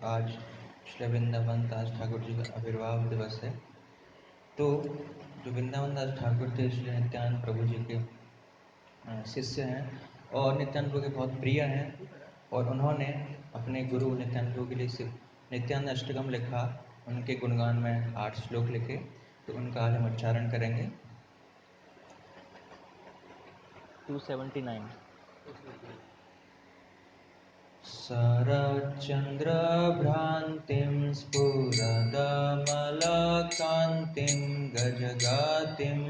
आज श्री वृंदावन दास ठाकुर जी का आविर्भाव दिवस है। तो जो वृंदावन दास ठाकुर थे श्री नित्यानंद प्रभु जी के शिष्य हैं और नित्यानंद प्रभु के बहुत प्रिय हैं, और उन्होंने अपने गुरु नित्यानंद प्रभु के लिए सिर्फ नित्यानंद अष्टकम लिखा। उनके गुणगान में 8 श्लोक लिखे, तो उनका आज हम उच्चारण करेंगे। 279 शरच्चन्द्रभ्रान्तिं स्फुरदमलकान्तिं गजगातिं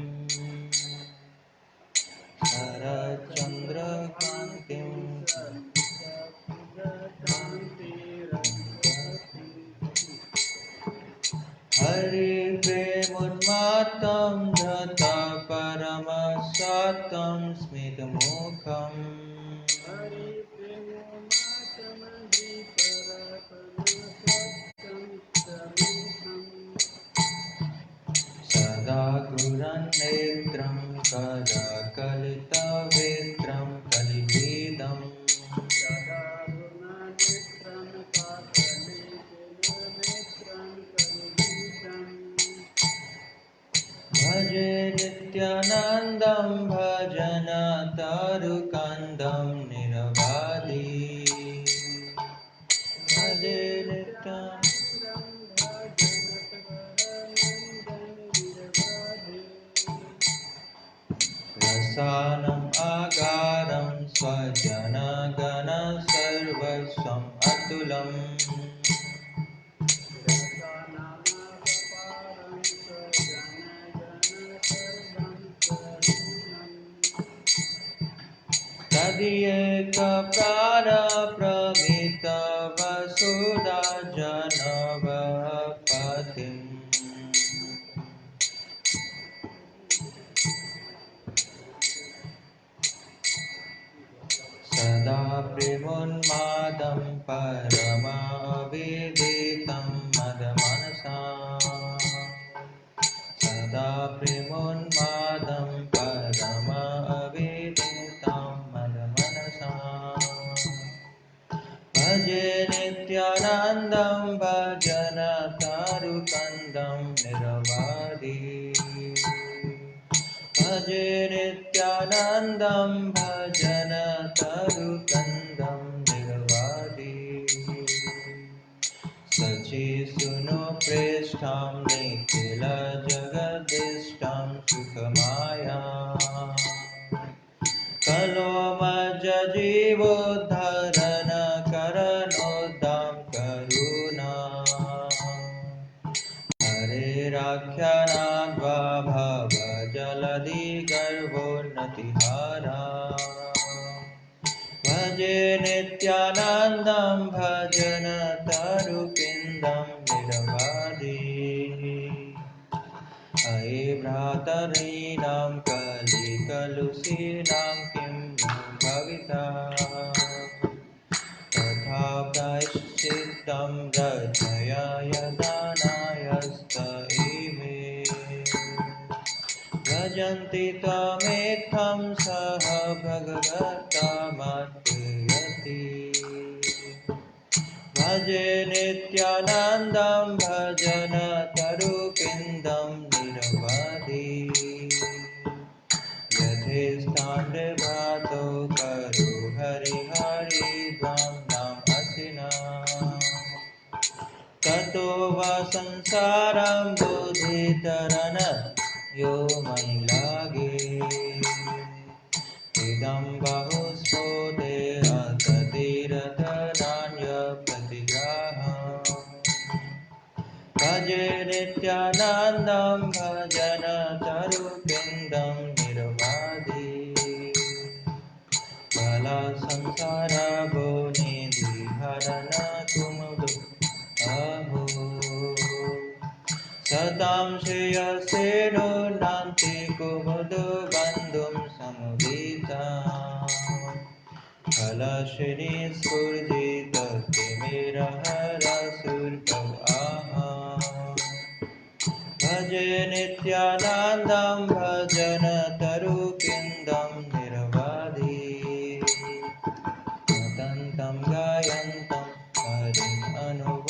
शरच्चन्द्रकान्तिं हरिप्रेमोन्मातं धृतपरमसत्तं स्मितमुखम् सदा गुरन्नेत्रं करकलितवेत्रं कलिभीदम् भजे नित्यानन्दं भजन तारुकान्दं निरवादी भजे रसानम् आगारं स्वजनगण सर्वस्वम् अतुलम् तदीयैकप्राणप्रमितवसुधा जनवपतिम् सदा प्रेमोन्मादं परमविदितं मदमनसा सदा प्रेमोन्मादं परमविदितं मदमनसा भजे नित्यानन्दं भजन तारुकन्दं निरवादी भजे नित्यानन्दं भजन तारुकन्दं निरवादी सचिसुनुप्रेष्ठां निखिलजगदीष्टां सुखमाया कलोमज्जीवोद्धरण करणोद्दां करुणा हरेराख्यानाद्वा भवजलधि गर्भोन्नतिहारा भजे नित्यानन्दं भजन तारुकिन्दं निरवादी अये भ्रातॄणां कलिकलुषीणां किं नु भविता तथा प्रायश्चित्तं रचय यदानायस्त इमे भजन्ति त्वमेकं सह भगवतामर्पयति भजे नित्यानन्दं भजन तरुकिन्दं निरवधि यथेष्टाण्डभ्रातो करो हरिहरि त्वां नाम असिना ततो वा संसारं बोधितरन यो मयि लागे इदं बहुस्फोटे अततीरतनान्यप्रतिग्राहम् भजे नित्यानन्दं भजन तरुकिन्दं निरवादी बलसंसारभो निधिहरण कुमुदो अहो सतां श्रेयसेनो नान्ति कुमुदो बन्धुं समुदिता फलश्रेणी स्फुर्जित तिमिरहरसुर्भव आहा भजे नित्यानन्दं भजन तरुकिन्दं निरवादी अतन्तं गायन्तं हरिम् अनुव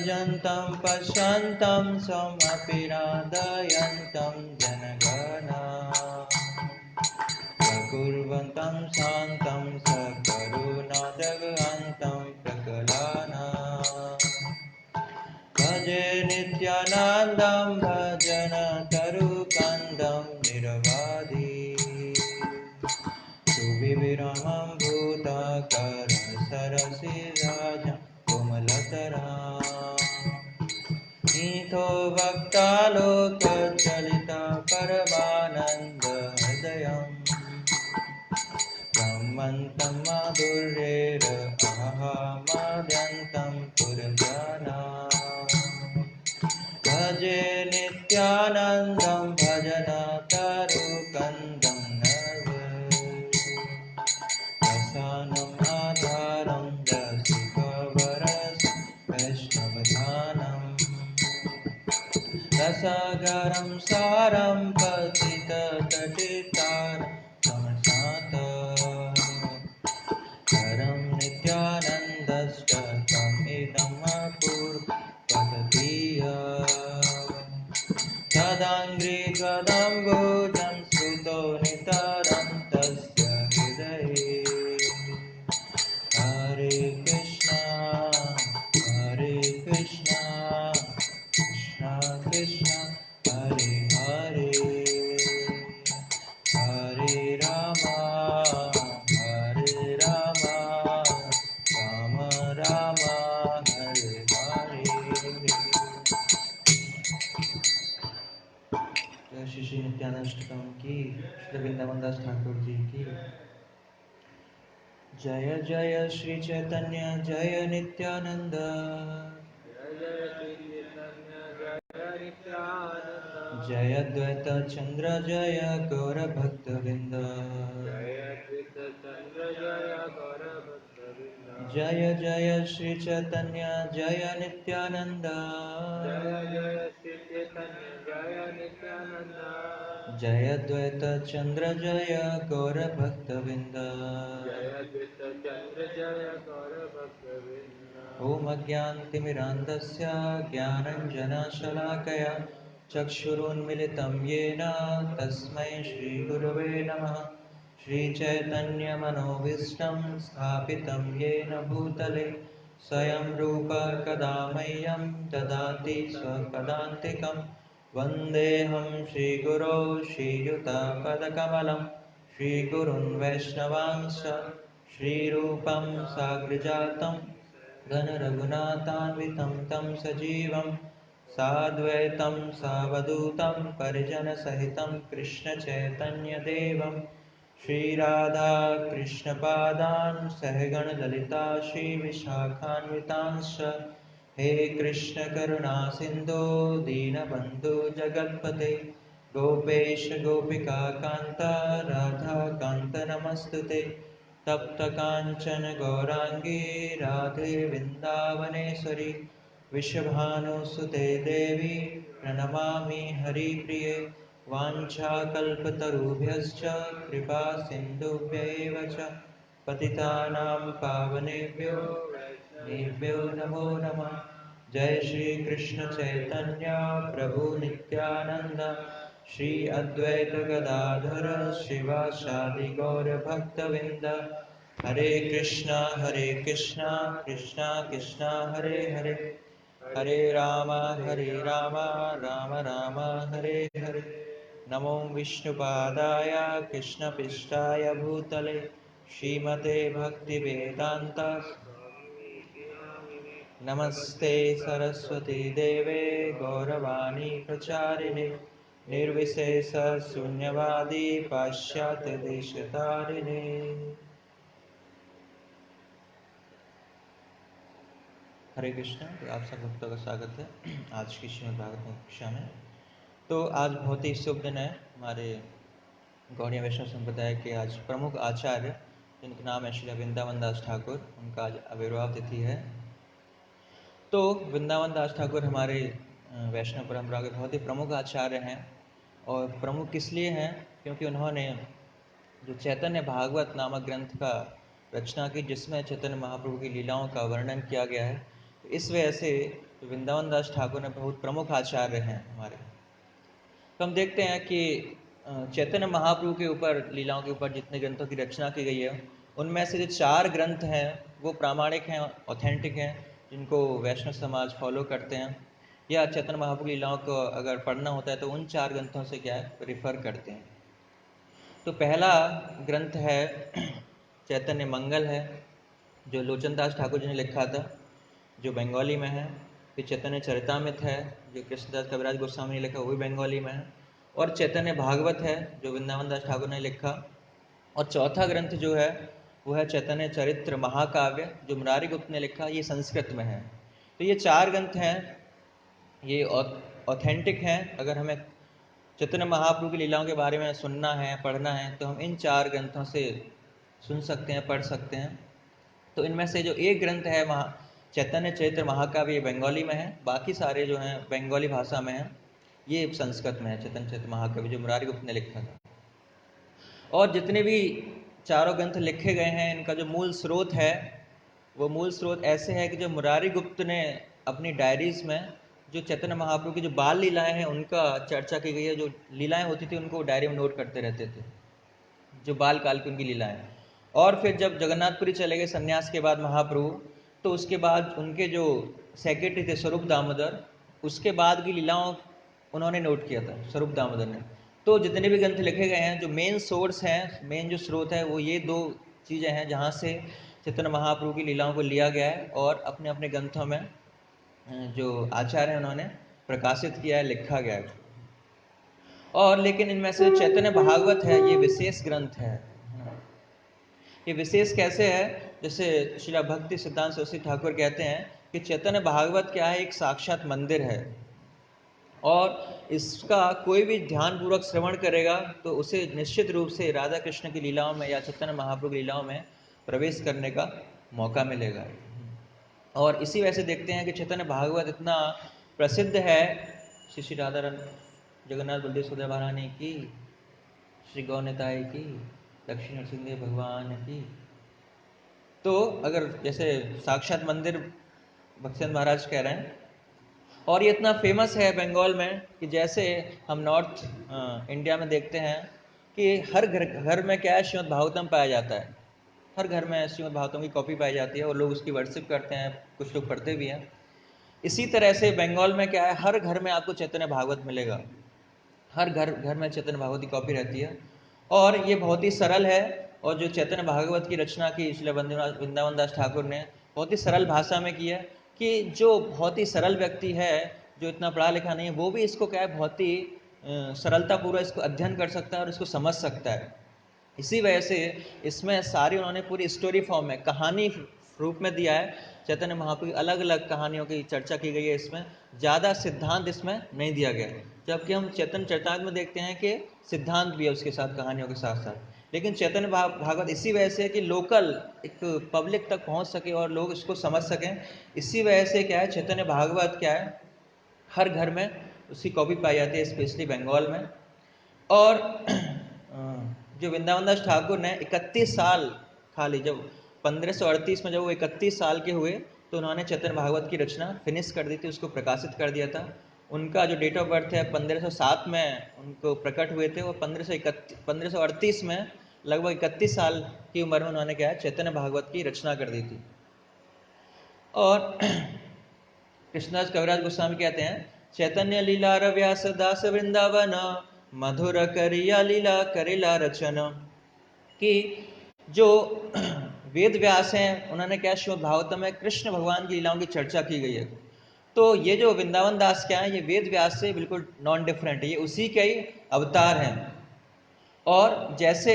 भजन्तं पश्यन्तं समपि नादयन्तं जनगणा प्रकुर्वन्तं शान्तं सकरुणाजगन्तं प्रकलाना भजे नित्यानन्दं भजन तरुकन्दं निरवादि सुविविरमं भूतकर सरसिराजं कोमलतरा नीतो वक्तालोकचलिता परमानन्द हृदयम् ब्रह्मन्तं माधुर्येर अहमाद्यन्तं पुरजाना भजे नित्यानन्दं भजन तरुकन्दं नव रसानं आधारं रसिकवरसं वैष्णवधानम् रसगरं सारं पतिततटितारं समसात करं नित्यानन्दष्टकम् इदमपूर्वपदतीय तदाङ्घ्रिद्वदम्बुजं श्रुतो नितरं तस्य हृदये हरे कृष्णा कृष्ण कृष्ण हरे हरे हरे राम राम राम हरे हरे। जय श्री श्री नित्यानंद अष्टकम की, श्री वृंदावन दास ठाकुर जी की। जय जय श्री चैतन्य जय नित्यानंद जय द्वैत चंद्र जय गौर भक्त वृंद जय जय श्री चैतन्य जय नित्यानंद जय द्वैत चंद्र जय गौर भक्त वृंद ओम अज्ञानतिमिरान्धस्य ज्ञानञ्जनशलाकया चक्षुरुन्मिलितं येन तस्मै श्रीगुरवे नमः। श्रीचैतन्यमनोभीष्टं स्थापितं येन भूतले स्वयं रूप कदा मह्यं ददाति स्वपदान्तिकं। वन्देऽहं श्रीगुरौ श्रीयुतपदकमलं श्रीगुरुन् वैष्णवांश्च श्रीरूपं साग्रजातं घनरघुनाथान्वितं तं सजीवं साद्वैतं सावधूतं परिजनसहितं कृष्णचैतन्यदेवं श्रीराधा कृष्णपादान् सहगणललिता श्रीविशाखान्वितांश्च। हे कृष्ण करुणा सिन्धो दीनबन्धु जगत्पते गोपेश गोपिका कान्त राधाकान्त नमस्तुते। तप्त कांचन गौरांगी राधे वृंदावनेश्वरी विश्वभानुसुते देवी प्रणमामि हरिप्रिये। वाञ्छाकल्पतरुभ्यश्च कृपा सिन्धुभ्यैव च पतितानां पावनेभ्यो वैष्णवेभ्यो नमो नमः। जय श्री कृष्ण चैतन्य प्रभु नित्यानंद श्री अद्वैत गदाधर शिवासादि गौर भक्तवृंद। हरे कृष्णा कृष्णा कृष्णा हरे हरे हरे राम राम राम हरे हरे। नमो विष्णुपादाय कृष्णपृष्ठाय भूतले श्रीमते भक्तिवेदांत नमस्ते सरस्वती देवे गौरवाणी प्रचारिणे निर्विशेष शून्यवादी पाश्चात्य देशतारिणे। हरे कृष्ण। तो आप सब भक्तों का स्वागत है आज की श्रीमद् भागवत कक्षा में। तो आज बहुत ही शुभ दिन है हमारे गौड़ीय वैष्णव संप्रदाय के। आज प्रमुख आचार्य जिनका नाम है श्री वृंदावन दास ठाकुर, उनका आज आविर्भाव तिथि है। तो वृंदावन दास ठाकुर हमारे वैष्णव परंपरा के बहुत ही प्रमुख आचार्य हैं। और प्रमुख किस लिए हैं? क्योंकि उन्होंने जो चैतन्य भागवत नामक ग्रंथ का रचना की, जिसमें चैतन्य महाप्रभु की लीलाओं का वर्णन किया गया है। इस वजह से तो वृंदावन दास ठाकुर ने बहुत प्रमुख आचार्य हैं हमारे। तो हम देखते हैं कि चैतन्य महाप्रभु के ऊपर, लीलाओं के ऊपर जितने ग्रंथों की रचना की गई है, उनमें से जो 4 ग्रंथ हैं वो प्रामाणिक हैं, ऑथेंटिक हैं, जिनको वैष्णव समाज फॉलो करते हैं, या चैतन्य महाप्रभु की लीलाओं को अगर पढ़ना होता है तो उन 4 ग्रंथों से क्या है रिफर करते हैं। तो पहला ग्रंथ है चैतन्य मंगल है, जो लोचन दास ठाकुर जी ने लिखा था, जो बंगाली में है। फिर चैतन्य चरितामृत है, जो कृष्णदास कविराज गोस्वामी ने लिखा, वो भी बंगाली में है। और चैतन्य भागवत है, जो वृंदावन दास ठाकुर ने लिखा। और चौथा ग्रंथ जो है वो है चैतन्य चरित्र महाकाव्य, जो मुरारी गुप्त ने लिखा, ये संस्कृत में है। तो ये 4 ग्रंथ हैं, ये ऑथेंटिक हैं। अगर हमें चैतन्य महाप्रभु की लीलाओं के बारे में सुनना है, पढ़ना है, तो हम इन 4 ग्रंथों से सुन सकते हैं, पढ़ सकते हैं। तो इनमें से जो एक ग्रंथ है चैतन्य चरित्र महाकाव्य, ये बंगाली में है, बाकी सारे जो हैं बंगाली भाषा में हैं, ये संस्कृत में है। चैतन्य चरित्र महाकाव्य जो मुरारी गुप्त ने लिखा था। और जितने भी चारों ग्रंथ लिखे गए हैं, इनका जो मूल स्रोत है, वो मूल स्रोत ऐसे है कि जो मुरारी गुप्त ने अपनी डायरीज में जो चैतन्य महाप्रभु की जो बाल लीलाएं हैं उनका चर्चा की गई है। जो लीलाएं होती थी उनको डायरी में नोट करते रहते थे, जो बाल काल की उनकी लीलाएं। और फिर जब जगन्नाथपुरी चले गए संन्यास के बाद महाप्रभु, तो उसके बाद उनके जो सेक्रेटरी थे स्वरूप दामोदर, उसके बाद की लीलाओं उन्होंने नोट किया था, स्वरूप दामोदर ने। तो जितने भी ग्रंथ लिखे गए हैं, जो मेन सोर्स हैं, मेन जो स्रोत है, वो ये 2 चीज़ें हैं जहाँ से चैतन्य महाप्रभु की लीलाओं को लिया गया है और अपने अपने ग्रंथों में जो आचार्य हैं उन्होंने प्रकाशित किया है, लिखा गया है। और लेकिन इनमें से चैतन्य भागवत है, ये विशेष ग्रंथ है। ये विशेष कैसे है? जैसे श्रीला भक्ति सिद्धांत सरस्वती ठाकुर कहते हैं कि चैतन्य भागवत क्या है, एक साक्षात मंदिर है, और इसका कोई भी ध्यान पूर्वक श्रवण करेगा तो उसे निश्चित रूप से राधा कृष्ण की लीलाओं में या चैतन्य महाप्रभु की लीलाओं में प्रवेश करने का मौका मिलेगा। और इसी वजह से देखते हैं कि चैतन्य भागवत इतना प्रसिद्ध है। श्री श्री राधा जगन्नाथ बलदेव सुधा महारानी की, श्री गौनिताई की, लक्ष्मी नरसिंह भगवान की। तो अगर जैसे साक्षात मंदिर भक्तचंद महाराज कह रहे हैं, और ये इतना फेमस है बंगाल में कि जैसे हम नॉर्थ इंडिया में देखते हैं कि हर घर में क्या है, श्रीमद् भागवतम पाया जाता है। हर घर में श्रीमद् भागवतम की कॉपी पाई जाती है और लोग उसकी वर्शिप करते हैं, कुछ लोग पढ़ते भी हैं। इसी तरह से बंगाल में क्या है, हर घर में आपको चैतन्य भागवत मिलेगा, हर घर में चैतन्य भागवत की कॉपी रहती है। और ये बहुत ही सरल है। और जो चैतन्य भागवत की रचना की इसलिए वृंदावन दास ठाकुर ने बहुत ही सरल भाषा में की है, कि जो बहुत ही सरल व्यक्ति है, जो इतना पढ़ा लिखा नहीं है, वो भी इसको क्या है बहुत ही सरलतापूर्वक इसको अध्ययन कर सकता है और इसको समझ सकता है। इसी वजह से इसमें सारी उन्होंने पूरी स्टोरी फॉर्म में, कहानी रूप में दिया है। चैतन्य महाप्रभु की अलग अलग कहानियों की चर्चा की गई है, इसमें ज़्यादा सिद्धांत इसमें नहीं दिया गया है। जबकि हम चैतन्य चरितामृत में देखते हैं कि सिद्धांत भी है उसके साथ, कहानियों के साथ साथ। लेकिन चैतन्य भागवत इसी वजह से कि लोकल एक पब्लिक तक पहुंच सके और लोग इसको समझ सकें, इसी वजह से क्या है, चैतन्य भागवत क्या है, हर घर में उसकी कॉपी पाई जाती है, स्पेशली बंगाल में। और जो वृंदावन दास ठाकुर ने 31 साल खाली, जब 1538 में जब वो 31 साल के हुए, तो उन्होंने चैतन्य भागवत की रचना फिनिश कर दी थी, उसको प्रकाशित कर दिया था। उनका जो डेट ऑफ बर्थ है 1507 में उनको प्रकट हुए थे, और 1538 में लगभग 31 साल की उम्र में उन्होंने क्या है, चैतन्य भागवत की रचना कर दी थी। और कृष्णदास कविराज गोस्वामी कहते हैं, चैतन्य लीला रव्यास दास वृंदावन, मधुर करिया लीला करेला रचन। कि जो वेद व्यास हैं उन्होंने क्या, श्रीमद् भागवतम में कृष्ण भगवान की लीलाओं की चर्चा की गई है। तो ये जो वृंदावन दास क्या है, ये वेद व्यास से बिल्कुल नॉन डिफरेंट है, ये उसी के ही अवतार हैं। और जैसे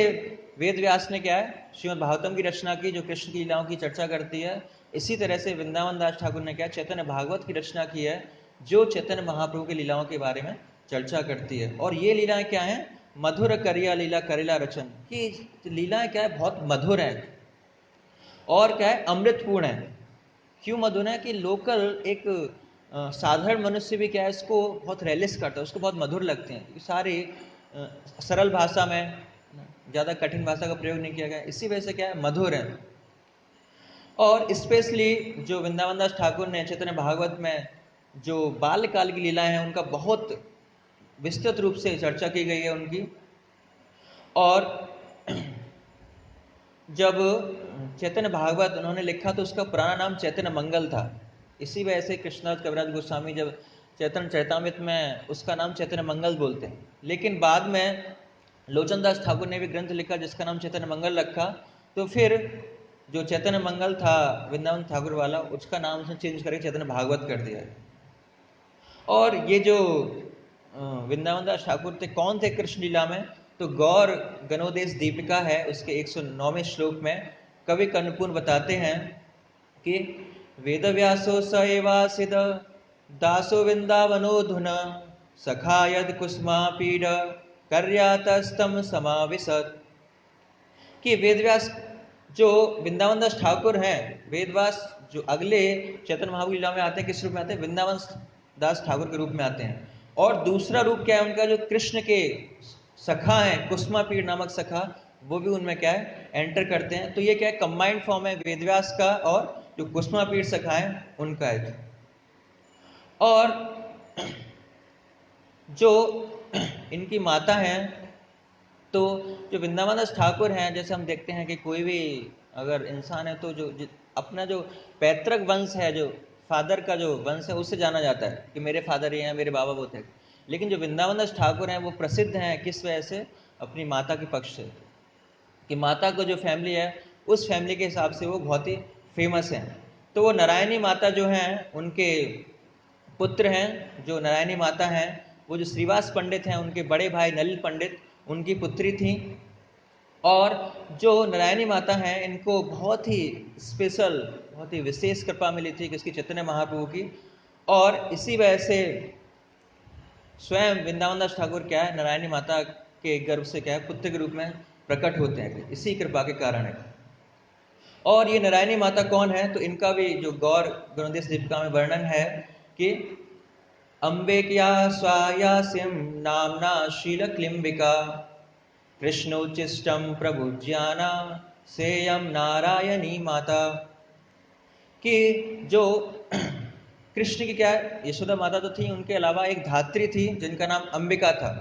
वेद व्यास ने क्या है, श्रीमद् भागवतम की रचना की जो कृष्ण की लीलाओं की चर्चा करती है, इसी तरह से वृंदावन दास ठाकुर ने क्या, चैतन्य भागवत की रचना की है, जो चैतन्य महाप्रभु की लीलाओं के बारे में चर्चा करती है। और ये लीलाएं क्या हैं, मधुर करिया लीला करेला रचन, कि लीलाएं क्या है, बहुत मधुर है और क्या है, अमृतपूर्ण है। क्यों मधुर है? कि लोकल एक साधारण मनुष्य भी क्या है, इसको बहुत रेलिस करता है, उसको बहुत मधुर लगते हैं। सारी सरल भाषा में, ज़्यादा कठिन भाषा का प्रयोग नहीं किया गया, इसी वजह से क्या है, मधुर है। और स्पेशली जो वृंदावन दास ठाकुर ने चैतन्य भागवत में जो बाल्यकाल की लीलाएं हैं उनका बहुत विस्तृत रूप से चर्चा की गई है उनकी। और जब चैतन्य भागवत उन्होंने लिखा तो उसका पुराना नाम चैतन्य मंगल था। इसी वजह से कृष्णदास कविराज गोस्वामी जब चैतन्य चैतामृत में उसका नाम चैतन्य मंगल बोलते हैं। लेकिन बाद में लोचन दास ठाकुर ने भी ग्रंथ लिखा जिसका नाम चैतन्य मंगल रखा। तो फिर जो चैतन्य मंगल था वृंदावन ठाकुर वाला, उसका नाम उसने चेंज करके चैतन्य भागवत कर दिया है। और ये जो वृंदावन दास ठाकुर थे कौन थे कृष्ण लीला में, तो गौर गणोदेश दीपिका है उसके 109वें श्लोक में कवि कर्णपूर्ण बताते हैं कि वेद व्यासो स एवासिद दासो वृंदावनोधुना सखा यद कुसुमा पीड कर्यातस्तम समाविशत। कि वेदव्यास जो वृंदावन दास ठाकुर हैं, वेदव्यास जो अगले चैतन्य महाप्रभु लीला में आते हैं किस रूप में आते हैं, वृंदावन दास ठाकुर के रूप में आते हैं। और दूसरा रूप क्या है उनका, जो कृष्ण के सखा है कुसुमा पीड़ नामक सखा, वो भी उनमें क्या है एंटर करते हैं। तो ये क्या है कंबाइंड फॉर्म है वेदव्यास का और जो कुसुमा पीड़ सखा है उनका है। और जो इनकी माता हैं, तो जो वृंदावन दास ठाकुर हैं, जैसे हम देखते हैं कि कोई भी अगर इंसान है तो जो अपना जो पैतृक वंश है, जो फादर का जो वंश है उससे जाना जाता है कि मेरे फादर ये हैं, मेरे बाबा वो थे। लेकिन जो वृंदावन दास ठाकुर हैं वो प्रसिद्ध हैं किस वजह से, अपनी माता के पक्ष से, कि माता को जो फैमिली है उस फैमिली के हिसाब से वो बहुत ही फेमस हैं। तो वो नारायणी माता जो हैं उनके पुत्र हैं। जो नारायणी माता हैं वो जो श्रीवास पंडित हैं उनके बड़े भाई नलिन पंडित उनकी पुत्री थी। और जो नारायणी माता हैं इनको बहुत ही स्पेशल, बहुत ही विशेष कृपा मिली थी किसकी, चैतन्य महाप्रभु की। और इसी वजह से स्वयं वृंदावन दास ठाकुर क्या है नारायणी माता के गर्भ से क्या है पुत्र के रूप में प्रकट होते हैं, इसी कृपा के कारण है। और ये नारायणी माता कौन है, तो इनका भी जो गौर गणोदेश दीपिका में वर्णन है कि अम्बेक्या स्वायासिम नामना शीलक्लिम्बिका कृष्णोच्चिष्टम प्रभुज्याना सेयम नारायणी माता। कि जो कृष्ण की क्या है यशोदा माता तो थी, उनके अलावा एक धात्री थी जिनका नाम अंबिका था,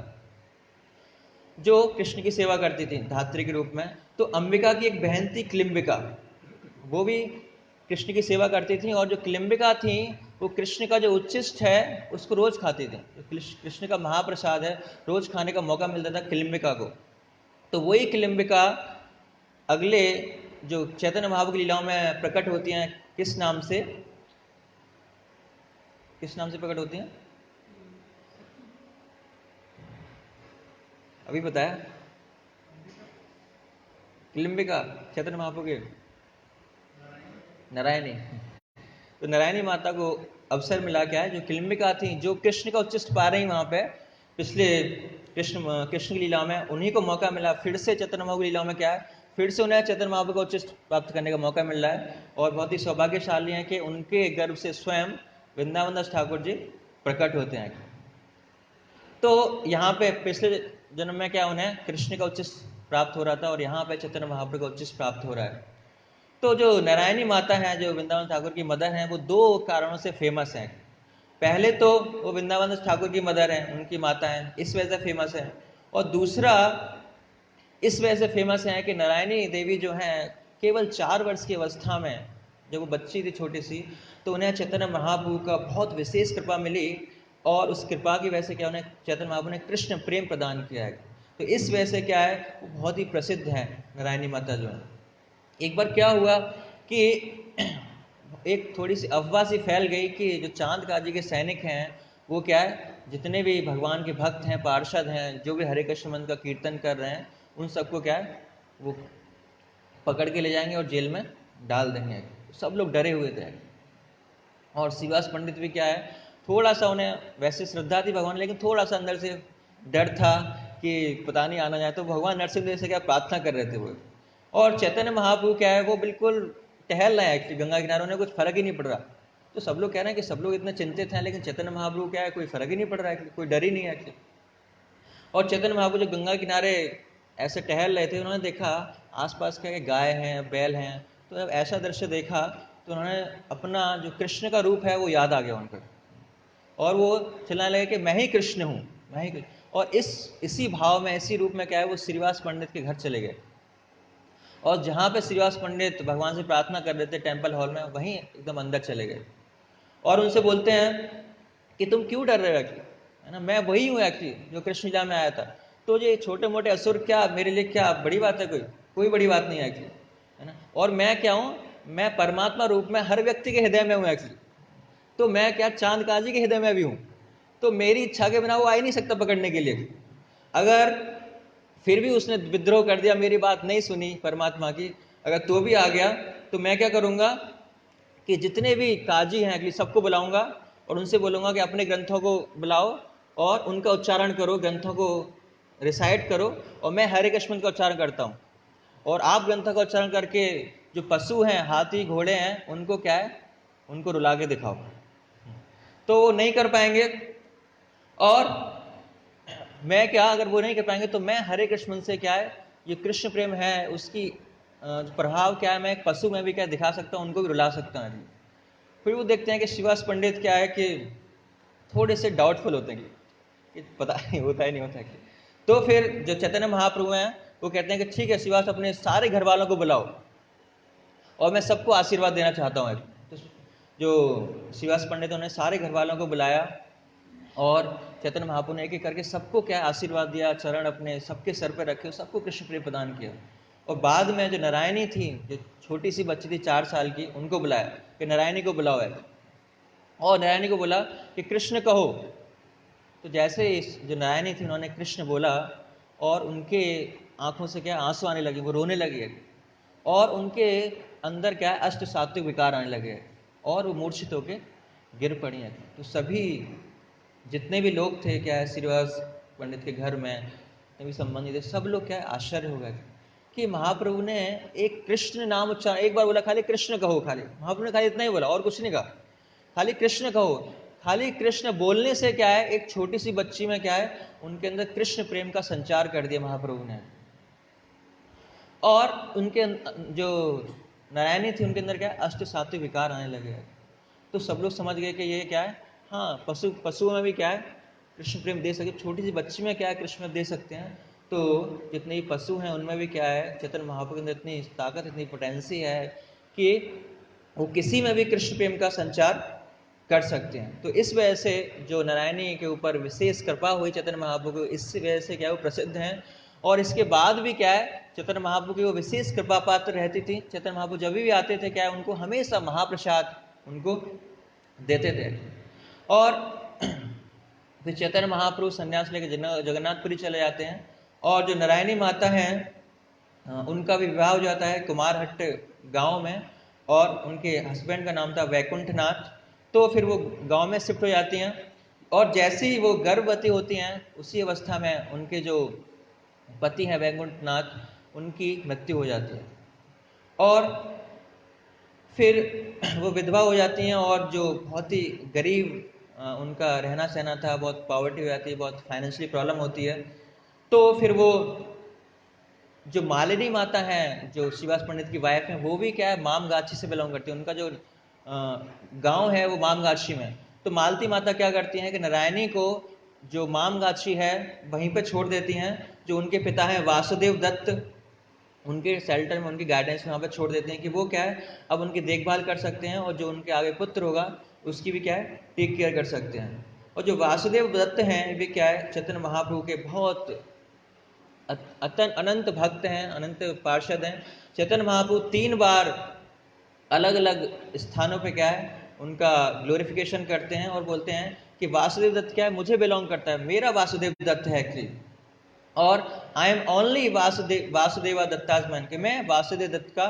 जो कृष्ण की सेवा करती थी धात्री के रूप में। तो अंबिका की एक बहन थी क्लिम्बिका, वो भी कृष्ण की सेवा करती थी। और जो क्लिम्बिका थी वो कृष्ण का जो उच्चिष्ट है उसको रोज खाती थी। कृष्ण का महाप्रसाद है, रोज खाने का मौका मिलता था क्लिम्बिका को। तो वही क्लिम्बिका अगले जो चैतन्य महाप्रभु की लीलाओं में प्रकट होती हैं, किस नाम से, किस नाम से प्रकट होती हैं, अभी बताया क्लिम्बिका चैतन्य महाप्रभु के नारायणी। तो नारायणी माता को अवसर मिला क्या है, जो क्लिम्बिका थी जो कृष्ण का उच्चिष्ट पा रही वहां पे पिछले कृष्ण की लीला में, उन्हीं को मौका मिला फिर से चैतन्य महाप्रभु की लीला में क्या है फिर से उन्हें चैतन्य महाप्रभु का उच्चिष्ट प्राप्त करने का मौका मिल रहा है। और बहुत ही सौभाग्यशाली है कि उनके गर्भ से स्वयं वृंदावन दास ठाकुर जी प्रकट होते हैं। तो यहाँ पे पिछले जन्म में क्या उन्हें कृष्ण का उच्चिष्ट प्राप्त हो रहा था और यहाँ पे चैतन्य महाप्रभु का उच्चिष्ट प्राप्त हो रहा है। तो जो नारायणी माता है, जो वृंदावन ठाकुर की मदर हैं, वो दो कारणों से फेमस हैं। पहले तो वो वृंदावन ठाकुर की मदर हैं, उनकी माता हैं, इस वजह से फेमस है। और दूसरा इस वजह से फेमस है कि नारायणी देवी जो हैं केवल 4 वर्ष की अवस्था में, जब वो बच्ची थी छोटी सी, तो उन्हें चैतन्य महाप्रभु का बहुत विशेष कृपा मिली। और उस कृपा की वजह से क्या उन्हें चैतन्य महाप्रभु ने कृष्ण प्रेम प्रदान किया है। तो इस वजह से क्या है वो बहुत ही प्रसिद्ध है नारायणी माता जो है। एक बार क्या हुआ कि एक थोड़ी सी अफवाह सी फैल गई कि जो चांद काजी के सैनिक हैं वो क्या है जितने भी भगवान के भक्त हैं, पार्षद हैं, जो भी हरे कृष्ण मंत्र का कीर्तन कर रहे हैं, उन सबको क्या है वो पकड़ के ले जाएंगे और जेल में डाल देंगे। सब लोग डरे हुए थे। और श्रीवास पंडित भी क्या है थोड़ा सा, उन्हें वैसे श्रद्धा थी भगवान, लेकिन थोड़ा सा अंदर से डर था कि पता नहीं आना जाए। तो भगवान नरसिंहदेव से क्या प्रार्थना कर रहे थे वो। और चैतन्य महाप्रभु क्या है वो बिल्कुल टहल रहे हैं एक्चुअली गंगा किनारे, उन्हें कुछ फर्क ही नहीं पड़ रहा। तो सब लोग कह रहे हैं कि सब लोग इतने चिंतित हैं, लेकिन चैतन्य महाप्रभु क्या है कोई फर्क ही नहीं पड़ रहा है, कोई डर ही नहीं है एक्चुअली। और चैतन्य महाप्रभु जो गंगा किनारे ऐसे टहल रहे थे, उन्होंने देखा आसपास क्या गाय हैं, बैल हैं। तो जब ऐसा दृश्य देखा तो उन्होंने अपना जो कृष्ण का रूप है वो याद आ गया उनको। और वो चलने लगे कि मैं ही कृष्ण हूँ, मैं ही कृष्ण। और इसी भाव में, इसी रूप में क्या है, वो श्रीवास पंडित के घर चले गए। और जहाँ पे श्रीवास पंडित भगवान से प्रार्थना कर रहे थे टेम्पल हॉल में, वहीं एकदम अंदर चले गए और उनसे बोलते हैं कि तुम क्यों डर रहे हो एक्चुअली, है ना, मैं वही हूँ एक्चुअली जो कृष्ण लीला में आया था। तो ये छोटे मोटे असुर क्या मेरे लिए क्या बड़ी बात है, कोई बड़ी बात नहीं है एक्चुअली, है ना। और मैं क्या हूँ, मैं परमात्मा रूप में हर व्यक्ति के हृदय में हूँ एक्चुअली। तो मैं क्या चांद काजी के हृदय में भी हूँ, तो मेरी इच्छा के बिना वो आ ही नहीं सकता पकड़ने के लिए। अगर फिर भी उसने विद्रोह कर दिया, मेरी बात नहीं सुनी परमात्मा की, अगर तो भी आ गया, तो मैं क्या करूँगा कि जितने भी काजी हैं अगली सबको बुलाऊंगा और उनसे बोलूँगा कि अपने ग्रंथों को बुलाओ और उनका उच्चारण करो, ग्रंथों को रिसाइट करो, और मैं हरे कृष्ण का उच्चारण करता हूँ, और आप ग्रंथों का उच्चारण करके जो पशु हैं, हाथी घोड़े हैं, उनको क्या है, उनको रुला के दिखाओ। तो वो नहीं कर पाएंगे, और मैं क्या, अगर वो नहीं कर पाएंगे तो मैं हरे कृष्ण से क्या है, ये कृष्ण प्रेम है उसकी प्रभाव क्या है, मैं एक पशु में भी क्या दिखा सकता हूँ, उनको भी रुला सकता हूँ। फिर वो देखते हैं कि श्रीवास पंडित क्या है कि थोड़े से डाउटफुल होते हैं कि पता नहीं होता है नहीं होता है कि। तो फिर जो चैतन्य महाप्रभु हैं वो कहते हैं कि ठीक है श्रीवास, अपने सारे घर वालों को बुलाओ और मैं सबको आशीर्वाद देना चाहता हूँ। तो जो श्रीवास पंडित उन्होंने सारे घर वालों को बुलाया और चैतन्य महाप्रभु ने एक एक करके सबको क्या आशीर्वाद दिया, चरण अपने सबके सर पर रखे, सबको कृष्ण प्रेम प्रदान किया। और बाद में जो नारायणी थी, जो छोटी सी बच्ची थी 4 साल की, उनको बुलाया कि नारायणी को बुलाओ है, और नारायणी को बोला कि कृष्ण कहो। तो जैसे जो नारायणी थी उन्होंने कृष्ण बोला और उनके आंखों से क्या आंसू आने लगे, वो रोने लगे और उनके अंदर क्या है अष्ट सात्विक विकार आने लगे और वो मूर्छित होकर गिर पड़ी हैं। तो सभी जितने भी लोग थे क्या है श्रीवास पंडित के घर में, जितने भी संबंधी थे, सब लोग क्या है आश्चर्य हो गए कि महाप्रभु ने एक कृष्ण नाम उच्चारण एक बार बोला, खाली कृष्ण कहो, खाली महाप्रभु ने खाली इतना ही बोला और कुछ नहीं कहा, खाली कृष्ण कहो। खाली कृष्ण बोलने से क्या है, एक छोटी सी बच्ची में क्या है, उनके अंदर कृष्ण प्रेम का संचार कर दिया महाप्रभु ने। और उनके जो नारायणी थी उनके अंदर क्या है अष्ट सात्विक विकार आने लगे। तो सब लोग समझ गए कि ये क्या है, हाँ पशुओं में भी क्या है कृष्ण प्रेम दे सकते, छोटी सी बच्ची में क्या है कृष्ण प्रेम दे सकते हैं। तो जितने भी पशु हैं उनमें भी क्या है चैतन्य महाप्रभु के अंदर इतनी ताकत, इतनी पोटेंसी है कि वो किसी में भी कृष्ण प्रेम का संचार कर सकते हैं। तो इस वजह से जो नारायणी के ऊपर विशेष कृपा हुई चैतन्य महाप्रभु को, इस वजह से क्या वो प्रसिद्ध हैं। और इसके बाद भी क्या है चैतन्य महाप्रभु की वो विशेष कृपा पात्र रहती थी। चैतन्य महाप्रभु जब भी आते थे क्या है उनको हमेशा महाप्रसाद उनको देते थे। और फिर चैतन्य महाप्रभु संन्यास लेकर जगन्नाथपुरी चले जाते हैं, और जो नारायणी माता हैं उनका भी विवाह हो जाता है कुमारहट्ट गांव में, और उनके हस्बैंड का नाम था वैकुंठनाथ। तो फिर वो गांव में शिफ्ट हो जाती हैं, और जैसे ही वो गर्भवती होती हैं उसी अवस्था में उनके जो पति हैं वैकुंठनाथ, उनकी मृत्यु हो जाती है। और फिर वो विधवा हो जाती हैं, और जो बहुत ही गरीब उनका रहना सहना था, बहुत पॉवर्टी हो जाती है, बहुत फाइनेंशियली प्रॉब्लम होती है। तो फिर वो जो मालिनी माता हैं जो श्रीवास पंडित की वाइफ हैं, वो भी क्या है मामगाछी से बिलोंग करती है। उनका जो गांव है वो मामगाछी में। तो मालती माता क्या करती हैं कि नारायणी को जो मामगाछी है वहीं पे छोड़ देती हैं। जो उनके पिता हैं वासुदेव दत्त, उनके शेल्टर में, उनकी गाइडेंस में वहाँ पर छोड़ देते हैं कि वो क्या है अब उनकी देखभाल कर सकते हैं, और जो उनके आगे पुत्र होगा उसकी भी क्या है टेक केयर कर सकते हैं। और जो वासुदेव दत्त हैं वे क्या है चैतन्य महाप्रभु के बहुत अनंत भक्त हैं, अनंत पार्षद हैं। चैतन्य महाप्रभु 3 बार अलग अलग स्थानों पे क्या है उनका ग्लोरिफिकेशन करते हैं और बोलते हैं कि वासुदेव दत्त क्या है मुझे बिलोंग करता है, मेरा वासुदेव दत्त है एक्चुअली, और I am only Vasudeva Datta's man, कि मैं वासुदेव दत्त का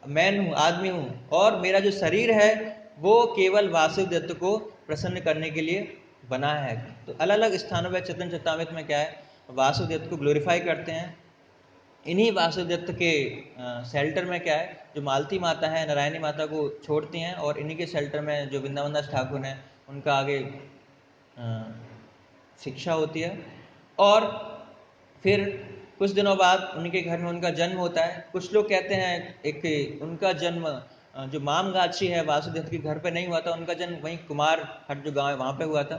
मैन हूँ, आदमी हूँ, और मेरा जो शरीर है वो केवल वासुदेव दत्त को प्रसन्न करने के लिए बना है। तो अलग अलग स्थानों पर चैतन्य चरितामृत में क्या है वासुदेव दत्त को ग्लोरीफाई करते हैं। इन्हीं वासुदेव दत्त के शेल्टर में क्या है जो मालती माता है नारायणी माता को छोड़ती हैं, और इन्हीं के शेल्टर में जो वृंदावन दास ठाकुर हैं उनका आगे शिक्षा होती है। और फिर कुछ दिनों बाद उनके घर में उनका जन्म होता है। कुछ लोग कहते हैं एक उनका जन्म जो मामगाछी है वासुदेव के घर पे नहीं हुआ था, उनका जन्म वहीं कुमार हट जो गांव है वहां पे हुआ था।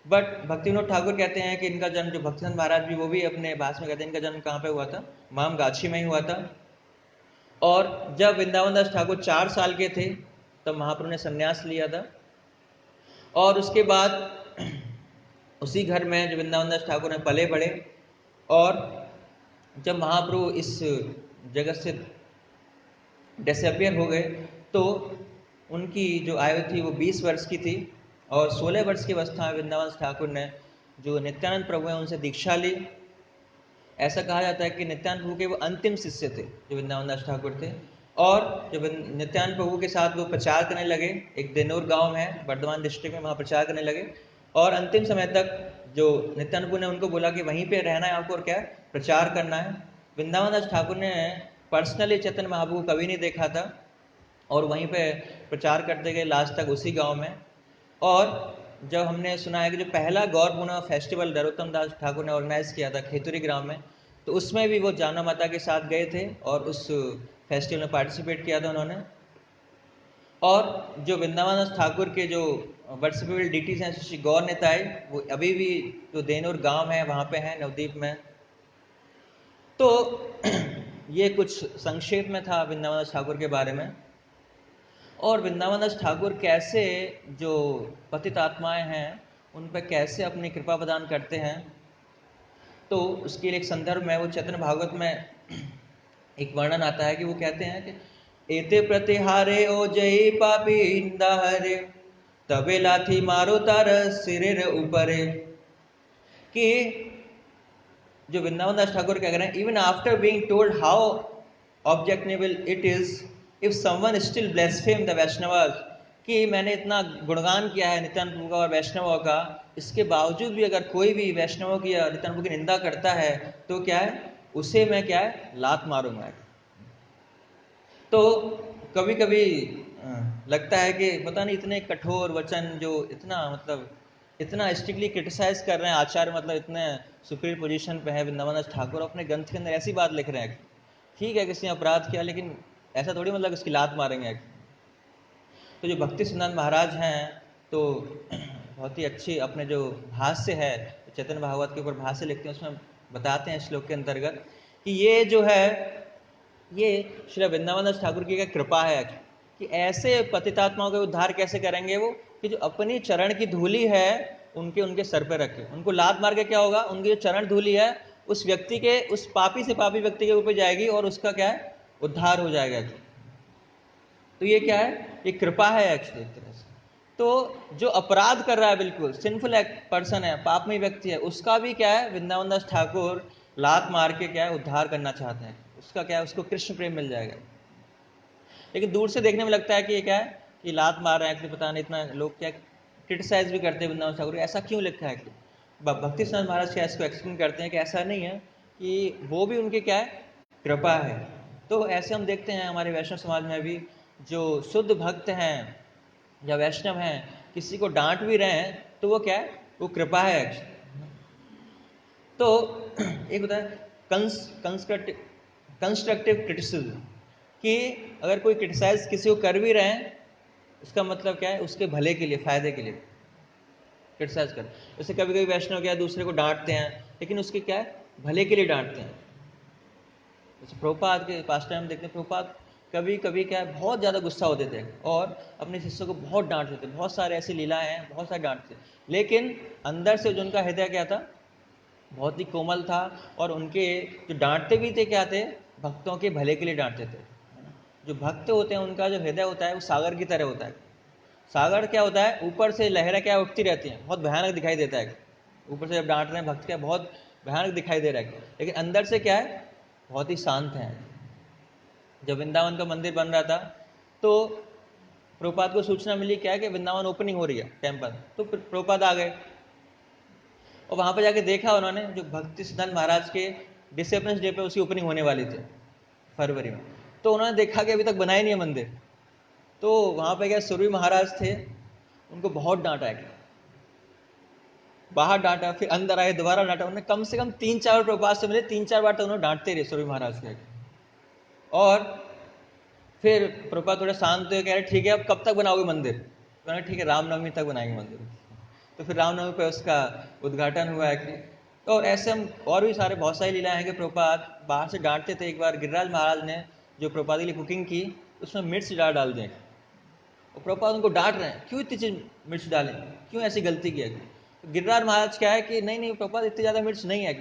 बट भक्ति विनोद ठाकुर कहते हैं कि इनका जन्म, जो भक्तिचंद महाराज भी वो भी अपने भाषण में कहते हैं इनका जन्म कहाँ पे हुआ था, मामगाछी में ही हुआ था। और जब वृंदावन दास ठाकुर 4 साल के थे तब महाप्रभु ने संन्यास लिया था। और उसके बाद उसी घर में जो वृंदावन दास ठाकुर ने पले बड़े, और जब महाप्रभु इस जगत से डिसअपियर हो गए तो उनकी जो आयु थी वो 20 वर्ष की थी। और 16 वर्ष की अवस्था में वृंदावन ठाकुर ने जो नित्यानंद प्रभु हैं उनसे दीक्षा ली। ऐसा कहा जाता है कि नित्यानंद प्रभु के वो अंतिम शिष्य थे जो वृंदावन दास ठाकुर थे। और जब नित्यानंद प्रभु के साथ वो प्रचार करने लगे, एक देनौर गांव है बर्धमान डिस्ट्रिक्ट में, वहाँ प्रचार करने लगे। और अंतिम समय तक जो नित्यानंद प्रभु ने उनको बोला कि वहीं पे रहना है आपको और क्या प्रचार करना है। वृंदावन दास ठाकुर ने पर्सनली चैतन्य महाप्रभु को कभी नहीं देखा था और वहीं पे प्रचार करते गए लास्ट तक उसी गांव में। और जब हमने सुना है कि जो पहला गौर पूर्णिमा फेस्टिवल नरोत्तम दास ठाकुर ने ऑर्गेनाइज किया था खेतुरी ग्राम में, तो उसमें भी वो जाना माता के साथ गए थे और उस फेस्टिवल में पार्टिसिपेट किया था उन्होंने। और जो वृंदावन दास ठाकुर के जो वर्शिपेबल डिटीज हैं श्री गौर नेताई, वो अभी भी जो देनौर गांव है वहाँ पे है नवद्वीप में। तो ये कुछ संक्षेप में था वृंदावन दास ठाकुर के बारे में। और वृंदावन दास ठाकुर कैसे जो पतित आत्माएं हैं उन पर कैसे अपनी कृपा प्रदान करते हैं, तो उसके लिए एक संदर्भ में वो चैतन्य भागवत में एक वर्णन आता है कि वो कहते हैं कि एते प्रतिहारे ओ जय पापी इंदा हरे तबे लाथी मारो तार सिरे ऊपरे। कि जो वृंदावन दास ठाकुर क्या करें, even after being told how objectionable it is if someone still blaspheme the Vaishnavas, कि मैंने इतना गुणगान किया है नित्यानंद प्रभु का और वैष्णवों का, इसके बावजूद भी अगर कोई भी वैष्णवों की या नित्यानंद प्रभु की निंदा करता है तो क्या है, उसे मैं क्या है लात मारूंगा। तो कभी कभी लगता है कि पता नहीं इतने कठोर वचन जो इतना मतलब इतना स्ट्रिक्टली क्रिटिसाइज कर रहे हैं आचार्य, मतलब इतने सुपीरियर पोजीशन पे है वृंदावन दास ठाकुर, अपने ग्रंथ के अंदर ऐसी बात लिख रहे हैं। ठीक है किसी ने अपराध किया लेकिन ऐसा थोड़ी मतलब उसकी लात मारेंगे। तो जो भक्ति सिद्धांत महाराज हैं तो बहुत ही अच्छी अपने जो भाष्य है चैतन्य भागवत के ऊपर भाष्य लिखते हैं, उसमें बताते हैं श्लोक के अंतर्गत कि ये जो है ये श्री वृंदावन दास ठाकुर की कृपा है कि ऐसे पतितात्माओं का उद्धार कैसे करेंगे वो, कि जो अपनी चरण की धूली है उनके सर पे रखे। उनको लात मार के क्या होगा, उनकी जो चरण धूली है उस व्यक्ति के, उस पापी से पापी व्यक्ति के ऊपर जाएगी और उसका क्या है उद्धार हो जाएगा। तो ये क्या है, ये कृपा है एक्चुअली एक तरह से। तो जो अपराध कर रहा है बिल्कुल सिंफुल पर्सन है, पापमय व्यक्ति है, उसका भी क्या है वृंदावन दास ठाकुर लात मार के क्या है उद्धार करना चाहते हैं। उसका क्या है, उसको कृष्ण प्रेम मिल जाएगा। लेकिन दूर से देखने में लगता है कि ये क्या है कि लात मार रहे हैं कि पता नहीं, इतना लोग क्या क्रिटिसाइज भी करते हैं वृंदावन ठाकुर, ऐसा क्यों लिखा है कि भक्ति सिद्धांत महाराज क्या इसको एक्सप्लेन करते हैं कि ऐसा नहीं है, कि वो भी उनके क्या है कृपा है। तो ऐसे हम देखते हैं हमारे वैष्णव समाज में भी जो शुद्ध भक्त हैं या वैष्णव हैं किसी को डांट भी रहे हैं तो वो क्या है, वो कृपा है एक्चुअली। तो एक होता है कंस्ट्रक्टिव क्रिटिसिज्म, कि अगर कोई क्रिटिसाइज किसी को कर भी रहे हैं उसका मतलब क्या है, उसके भले के लिए, फायदे के लिए क्रिटिसाइज कर। जैसे कभी कभी वैष्णव क्या दूसरे को डांटते हैं लेकिन उसके क्या है भले के लिए डांटते हैं। जैसे प्रभुपाद के पास टाइम देखते हैं, प्रभुपाद कभी कभी क्या है बहुत ज़्यादा गुस्सा होते थे और अपने शिष्यों को बहुत डांटते थे, बहुत सारे ऐसी लीलाएं हैं, बहुत सारे डांटते, लेकिन अंदर से जो उनका हृदय क्या था बहुत ही कोमल था। और उनके जो डांटते भी थे क्या थे, भक्तों के भले के लिए डांटते थे। जो भक्त होते हैं उनका जो हृदय होता है वो सागर की तरह होता है। सागर क्या होता है, ऊपर से लहरें क्या उठती रहती हैं, बहुत भयानक दिखाई देता है। ऊपर से जब डांट रहे हैं भक्त क्या बहुत भयानक दिखाई दे रहा है, लेकिन अंदर से क्या है बहुत ही शांत है। जब वृंदावन का मंदिर बन रहा था तो प्रभुपाद को सूचना मिली क्या है कि वृंदावन ओपनिंग हो रही है टेम्पल, तो प्रभुपाद आ गए और वहाँ पर जाके देखा उन्होंने जो भक्ति सिद्धांत महाराज के डिसेबलेंस डे पे उसकी ओपनिंग होने वाली थी फरवरी में। तो उन्होंने देखा कि अभी तक बनाया नहीं है मंदिर। तो वहाँ पे क्या सुरभि महाराज थे, उनको बहुत डांटा है, बाहर डांटा, फिर अंदर आए दोबारा डांटा। उन्होंने कम से कम 3-4 बार प्रभुपाद से मिले, 3-4 बार तक उन्होंने डांटते रहे सुरभि महाराज के। और फिर प्रभुपाद थोड़े शांत हुए, कह रहे ठीक है अब कब तक बनाओगे मंदिर? तो मैंने ठीक है रामनवमी तक बनाएंगे मंदिर। तो फिर रामनवमी पे उसका उद्घाटन हुआ है कि, और ऐसे हम और भी सारे बहुत सारी लीलाएं हैं कि प्रभुपाद बाहर से डांटते थे। एक बार गिरिराज महाराज ने जो प्रभुपाद के लिए कुकिंग की उसमें मिर्च ज़्यादा डाल दें, और प्रभुपाद उनको डांट रहे हैं क्यों इतनी चीज मिर्च डालें, क्यों ऐसी गलती किया? तो गिरिराज महाराज क्या है कि नहीं नहीं प्रभुपाद इतनी ज़्यादा मिर्च नहीं है।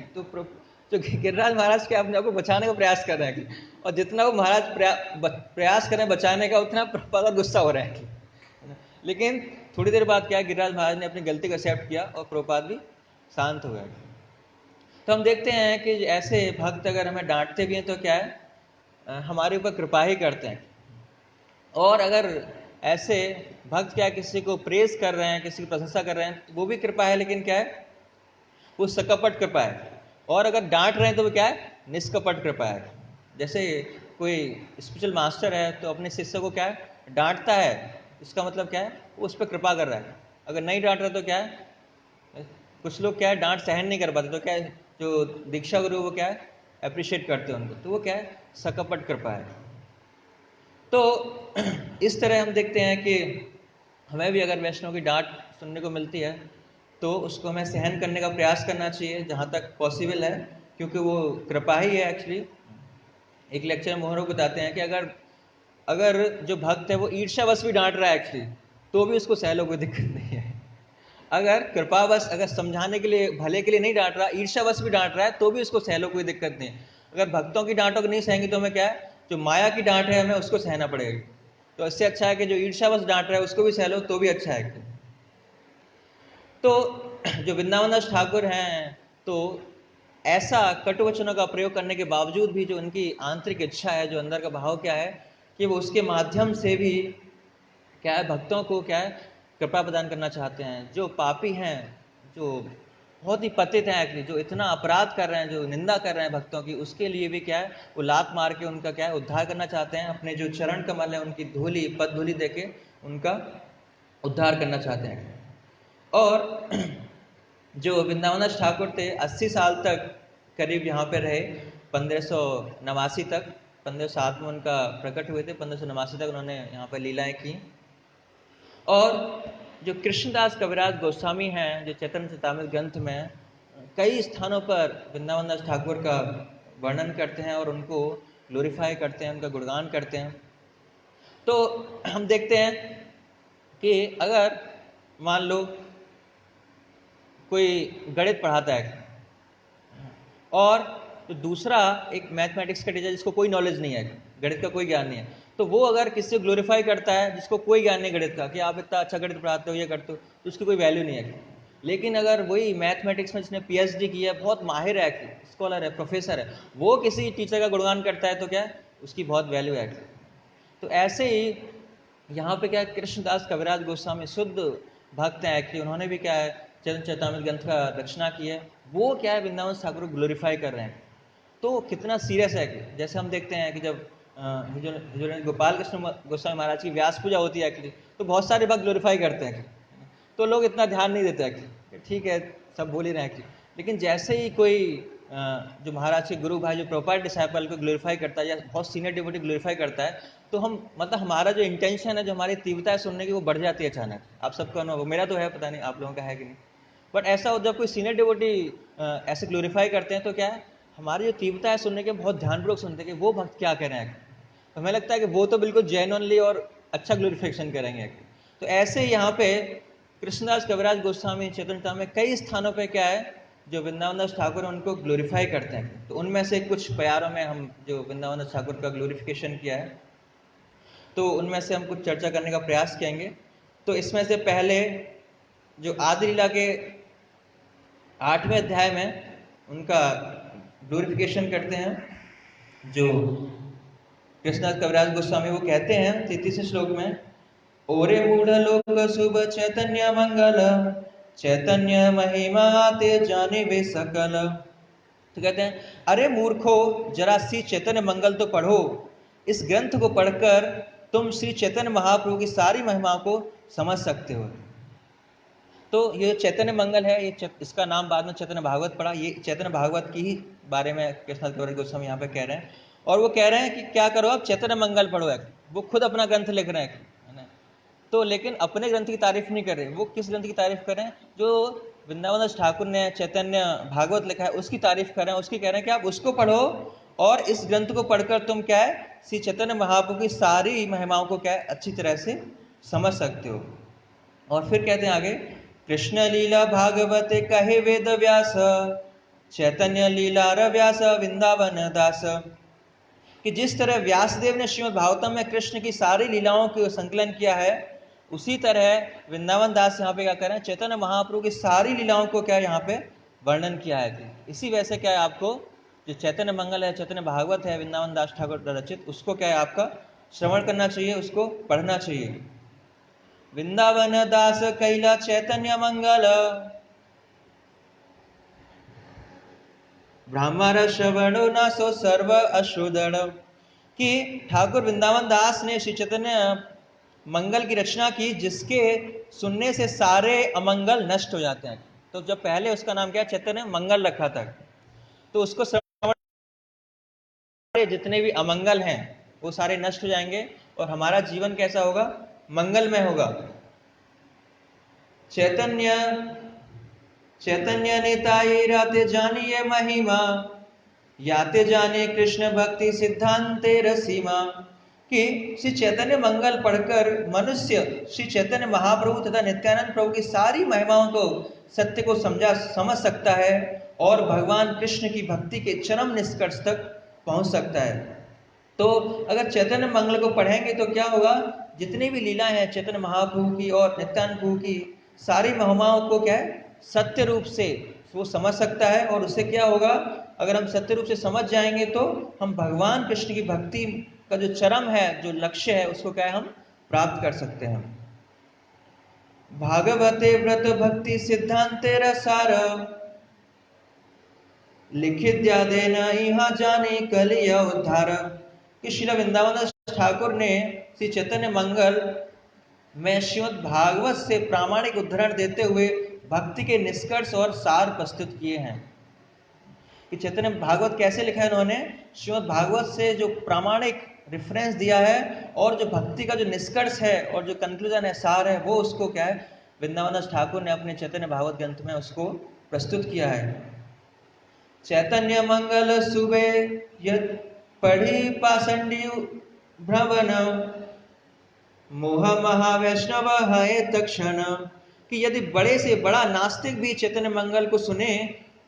तो गिरिराज महाराज क्या अपने आप को बचाने का प्रयास कर रहे हैं, और जितना वो महाराज प्रयास कर रहे हैं बचाने का उतना प्रभुपाद और गुस्सा हो रहे हैं। लेकिन थोड़ी देर बाद क्या है, गिरिराज महाराज ने अपनी गलती को एक्सेप्ट किया और प्रभुपाद भी शांत हो गए। तो हम देखते हैं कि ऐसे भक्त अगर हमें डांटते भी हैं तो क्या है, हमारे ऊपर कृपा ही करते हैं। और अगर ऐसे भक्त क्या किसी को प्रेज कर रहे हैं, किसी की प्रशंसा कर रहे हैं, तो वो भी कृपा है, लेकिन क्या है वो सकपट कृपा है। और अगर डांट रहे हैं तो वो क्या है निष्कपट कृपा है। जैसे कोई स्पिरिचुअल मास्टर है तो अपने शिष्य को क्या है डांटता है, इसका मतलब क्या है वो उस पर कृपा कर रहा है। अगर नहीं डांट रहा तो क्या है, कुछ लोग क्या है डांट सहन नहीं कर पाते, तो क्या है जो दीक्षा गुरु वो क्या है अप्रिशिएट करते हैं उनको, तो वो क्या है सकपट कृपा है। तो इस तरह हम देखते हैं कि हमें भी अगर वैष्णव की डांट सुनने को मिलती है तो उसको हमें सहन करने का प्रयास करना चाहिए जहाँ तक पॉसिबल है, क्योंकि वो कृपा ही है एक्चुअली। एक लेक्चर में मोहन बताते हैं कि अगर अगर जो भक्त है वो ईर्ष्यावश भी डांट रहा है एक्चुअली, तो भी उसको सह लो कोई दिक्कत नहीं है। अगर कृपावश, अगर समझाने के लिए भले के लिए नहीं डांट रहा, ईर्ष्यावश भी डांट रहा है तो भी उसको सह लो कोई दिक्कत नहीं है। अगर भक्तों की डांटों को नहीं सहेंगे तो हमें क्या है जो माया की डांट है हमें उसको सहना पड़ेगा। तो इससे अच्छा है कि जो ईर्ष्यावश डांट रहा है उसको भी सह लो तो भी अच्छा है। तो जो वृंदावन दास ठाकुर हैं तो ऐसा कटु वचनों का प्रयोग करने के बावजूद भी जो उनकी आंतरिक इच्छा है, जो अंदर का भाव क्या है कि वो उसके माध्यम से भी क्या है भक्तों को क्या है कृपा प्रदान करना चाहते हैं। जो पापी हैं, जो बहुत ही पतित हैं एक्चुअली, जो इतना अपराध कर रहे हैं, जो निंदा कर रहे हैं भक्तों की, उसके लिए भी क्या है वो लात मार के उनका क्या है उद्धार करना चाहते हैं। अपने जो चरण कमल है उनकी धूली पद धूली देके उनका उद्धार करना चाहते हैं। और जो वृंदावन ठाकुर थे 80 साल तक करीब यहाँ पे रहे, 1589 तक, 1507 में उनका प्रकट हुए थे, 1589 तक उन्होंने यहाँ पर लीलाएं की। और जो कृष्णदास कविराज गोस्वामी हैं जो चैतन्य चरितामृत ग्रंथ में कई स्थानों पर वृंदावन दास ठाकुर का वर्णन करते हैं और उनको ग्लोरीफाई करते हैं, उनका गुणगान करते हैं। तो हम देखते हैं कि अगर मान लो कोई गणित पढ़ाता है और तो दूसरा एक मैथमेटिक्स का टीचर जिसको कोई नॉलेज नहीं है, गणित का कोई ज्ञान नहीं है, तो वो अगर किसी को ग्लोरीफाई करता है जिसको कोई ज्ञान नहीं गणित का कि आप इतना अच्छा गणित पढ़ाते हो ये करते हो, तो उसकी कोई वैल्यू नहीं है। लेकिन अगर वही मैथमेटिक्स में जिसने पीएचडी की है, बहुत माहिर है, स्कॉलर है, प्रोफेसर है, वो किसी टीचर का गुणगान करता है तो क्या उसकी बहुत वैल्यू है। तो ऐसे ही यहाँ पे क्या कृष्णदास कविराज गोस्वामी शुद्ध भक्त हैं एक्चुअली, उन्होंने भी क्या है चैतन्य चरितामृत ग्रंथ का रचना की है, वो क्या है वृंदावन ठाकुर को ग्लोरीफाई कर रहे हैं। तो कितना सीरियस है कि जैसे हम देखते हैं कि जब गोपाल कृष्ण गोस्वामी महाराज की व्यास पूजा होती है एक्चुअली, तो बहुत सारे भक्त ग्लोरीफाई करते हैं, तो लोग इतना ध्यान नहीं देते एक्चुअली, ठीक है सब बोल ही रहे हैं एक्चुअली। लेकिन जैसे ही कोई जो महाराज के गुरु भाई जो प्रॉपर डिसाइपल को ग्लोरीफाई करता है या बहुत सीनियर डिवोटी ग्लोरीफाई करता है, तो हम मतलब हमारा जो इंटेंशन है, जो हमारी तीव्रता है सुनने की, वो बढ़ जाती है अचानक। आप सबका अनुभव, मेरा तो है, पता नहीं आप लोगों का है कि नहीं, बट ऐसा हो जब कोई सीनियर डिवोटी ऐसे ग्लोरीफाई करते हैं तो क्या है हमारी जो तीव्रता है सुनने के, बहुत ध्यानपूर्वक सुनते हैं कि वो भक्त क्या कह रहे हैं। तो हमें लगता है कि वो तो बिल्कुल जेन्युइनली और अच्छा ग्लोरीफिकेशन करेंगे। तो ऐसे यहाँ पे कृष्णदास कविराज गोस्वामी चैतन्य में कई स्थानों पे क्या है जो वृंदावन दास ठाकुर है उनको ग्लोरीफाई करते हैं। तो उनमें से कुछ प्यारों में हम जो वृंदावन दास ठाकुर का ग्लोरिफिकेशन किया है, तो उनमें से हम कुछ चर्चा करने का प्रयास करेंगे। तो इसमें से पहले जो आदि लीला के 8वें अध्याय में उनका ग्लोरिफिकेशन करते हैं, जो कृष्णदास कविराज गोस्वामी वो कहते हैं 33 श्लोक में, ओरे मूढ़ लोक शुभ चैतन्य मंगल, चैतन्य महिमा ते जाने वे सकल। तो कहते हैं अरे मूर्खो जरा श्री चैतन्य मंगल तो पढ़ो, इस ग्रंथ को पढ़कर तुम श्री चैतन्य महाप्रभु की सारी महिमा को समझ सकते हो। तो ये चैतन्य मंगल है, ये इसका नाम बाद में चैतन्य भागवत पड़ा, ये चैतन्य भागवत की ही बारे में कृष्णदास कविराज गोस्वामी यहाँ पे कह रहे हैं। और वो कह रहे हैं कि क्या करो आप चैतन्य मंगल पढ़ो, वो खुद अपना ग्रंथ लिख रहे हैं, है ना। तो लेकिन अपने ग्रंथ की तारीफ नहीं कर रहे, वो किस ग्रंथ की तारीफ कर रहे हैं? जो वृंदावन दास ठाकुर ने चैतन्य भागवत लिखा है उसकी तारीफ कर रहे हैं, उसकी कह रहे हैं कि आप उसको पढ़ो और इस ग्रंथ को पढ़कर तुम क्या है श्री चैतन्य महाप्रभु की सारी महिमाओं को क्या है अच्छी तरह से समझ सकते हो। और फिर कहते हैं आगे, कृष्ण लीला भागवते कहे वेद व्यास, चैतन्य लीला व्यास वृंदावन दास। कि जिस तरह व्यासदेव ने श्रीमद् भागवतम में कृष्ण की सारी लीलाओं को संकलन किया है, उसी तरह वृंदावन दास यहाँ पे क्या कर रहे हैं, चैतन्य महाप्रभु की सारी लीलाओं को क्या यहाँ पे वर्णन किया है। इसी वजह से क्या है, आपको जो चैतन्य मंगल है, चैतन्य भागवत है वृंदावन दास ठाकुर रचित, उसको क्या है आपका श्रवण करना चाहिए, उसको पढ़ना चाहिए। वृंदावन दास कैला चैतन्य मंगल, ब्राह्मण श्रवणो नासो सर्व अशुदण। कि ठाकुर वृंदावन दास ने श्री चैतन्य मंगल की रचना की, जिसके सुनने से सारे अमंगल नष्ट हो जाते हैं। तो जब पहले उसका नाम क्या चैतन्य मंगल रखा था, तो उसको श्रवण जितने भी अमंगल हैं वो सारे नष्ट हो जाएंगे और हमारा जीवन कैसा होगा, मंगलमय होगा। चैतन्य चैतन्य नेताई राते जानिए महिमा, याते जाने कृष्ण भक्ति सिद्धांते रसीमा। कि श्री चैतन्य मंगल पढ़कर मनुष्य श्री चैतन्य महाप्रभु तथा नित्यानंद प्रभु की सारी महिमाओं को सत्य को समझ सकता है और भगवान कृष्ण की भक्ति के चरम निष्कर्ष तक पहुंच सकता है। तो अगर चैतन्य मंगल को पढ़ेंगे तो क्या होगा, जितनी भी लीला है चैतन्य महाप्रभु की और नित्यानंद प्रभु की सारी महिमाओं को क्या है सत्य रूप से वो समझ सकता है। और उससे क्या होगा, अगर हम सत्य रूप से समझ जाएंगे तो हम भगवान कृष्ण की भक्ति का जो चरम है, जो लक्ष्य है, उसको क्या है हम प्राप्त कर सकते हैं। भागवते व्रत भक्ति सिद्धांते रसार, लिखित यादेन यहाँ जाने कलिया उद्धार। कि श्री वृंदावन ठाकुर ने श्री चैतन्य मंगल में श्रीमद् भागवत से प्रामाणिक उद्धरण देते हुए भक्ति के निष्कर्ष और सार प्रस्तुत किए हैं। कि चैतन्य भागवत कैसे लिखा है उन्होंने, श्रीमद् भागवत से जो प्रामाणिक रेफरेंस दिया है और जो भक्ति का जो निष्कर्ष है और जो कंक्लूजन है, सार है, वो उसको क्या है वृंदावन दास ठाकुर ने अपने चैतन्य भागवत ग्रंथ में उसको प्रस्तुत किया है। चैतन्य मंगल सुबे यद पढ़ी पाषंडी भ्रवन, मोह महावैष्णव है तक्षण। कि यदि बड़े से बड़ा नास्तिक भी चैतन्य मंगल को सुने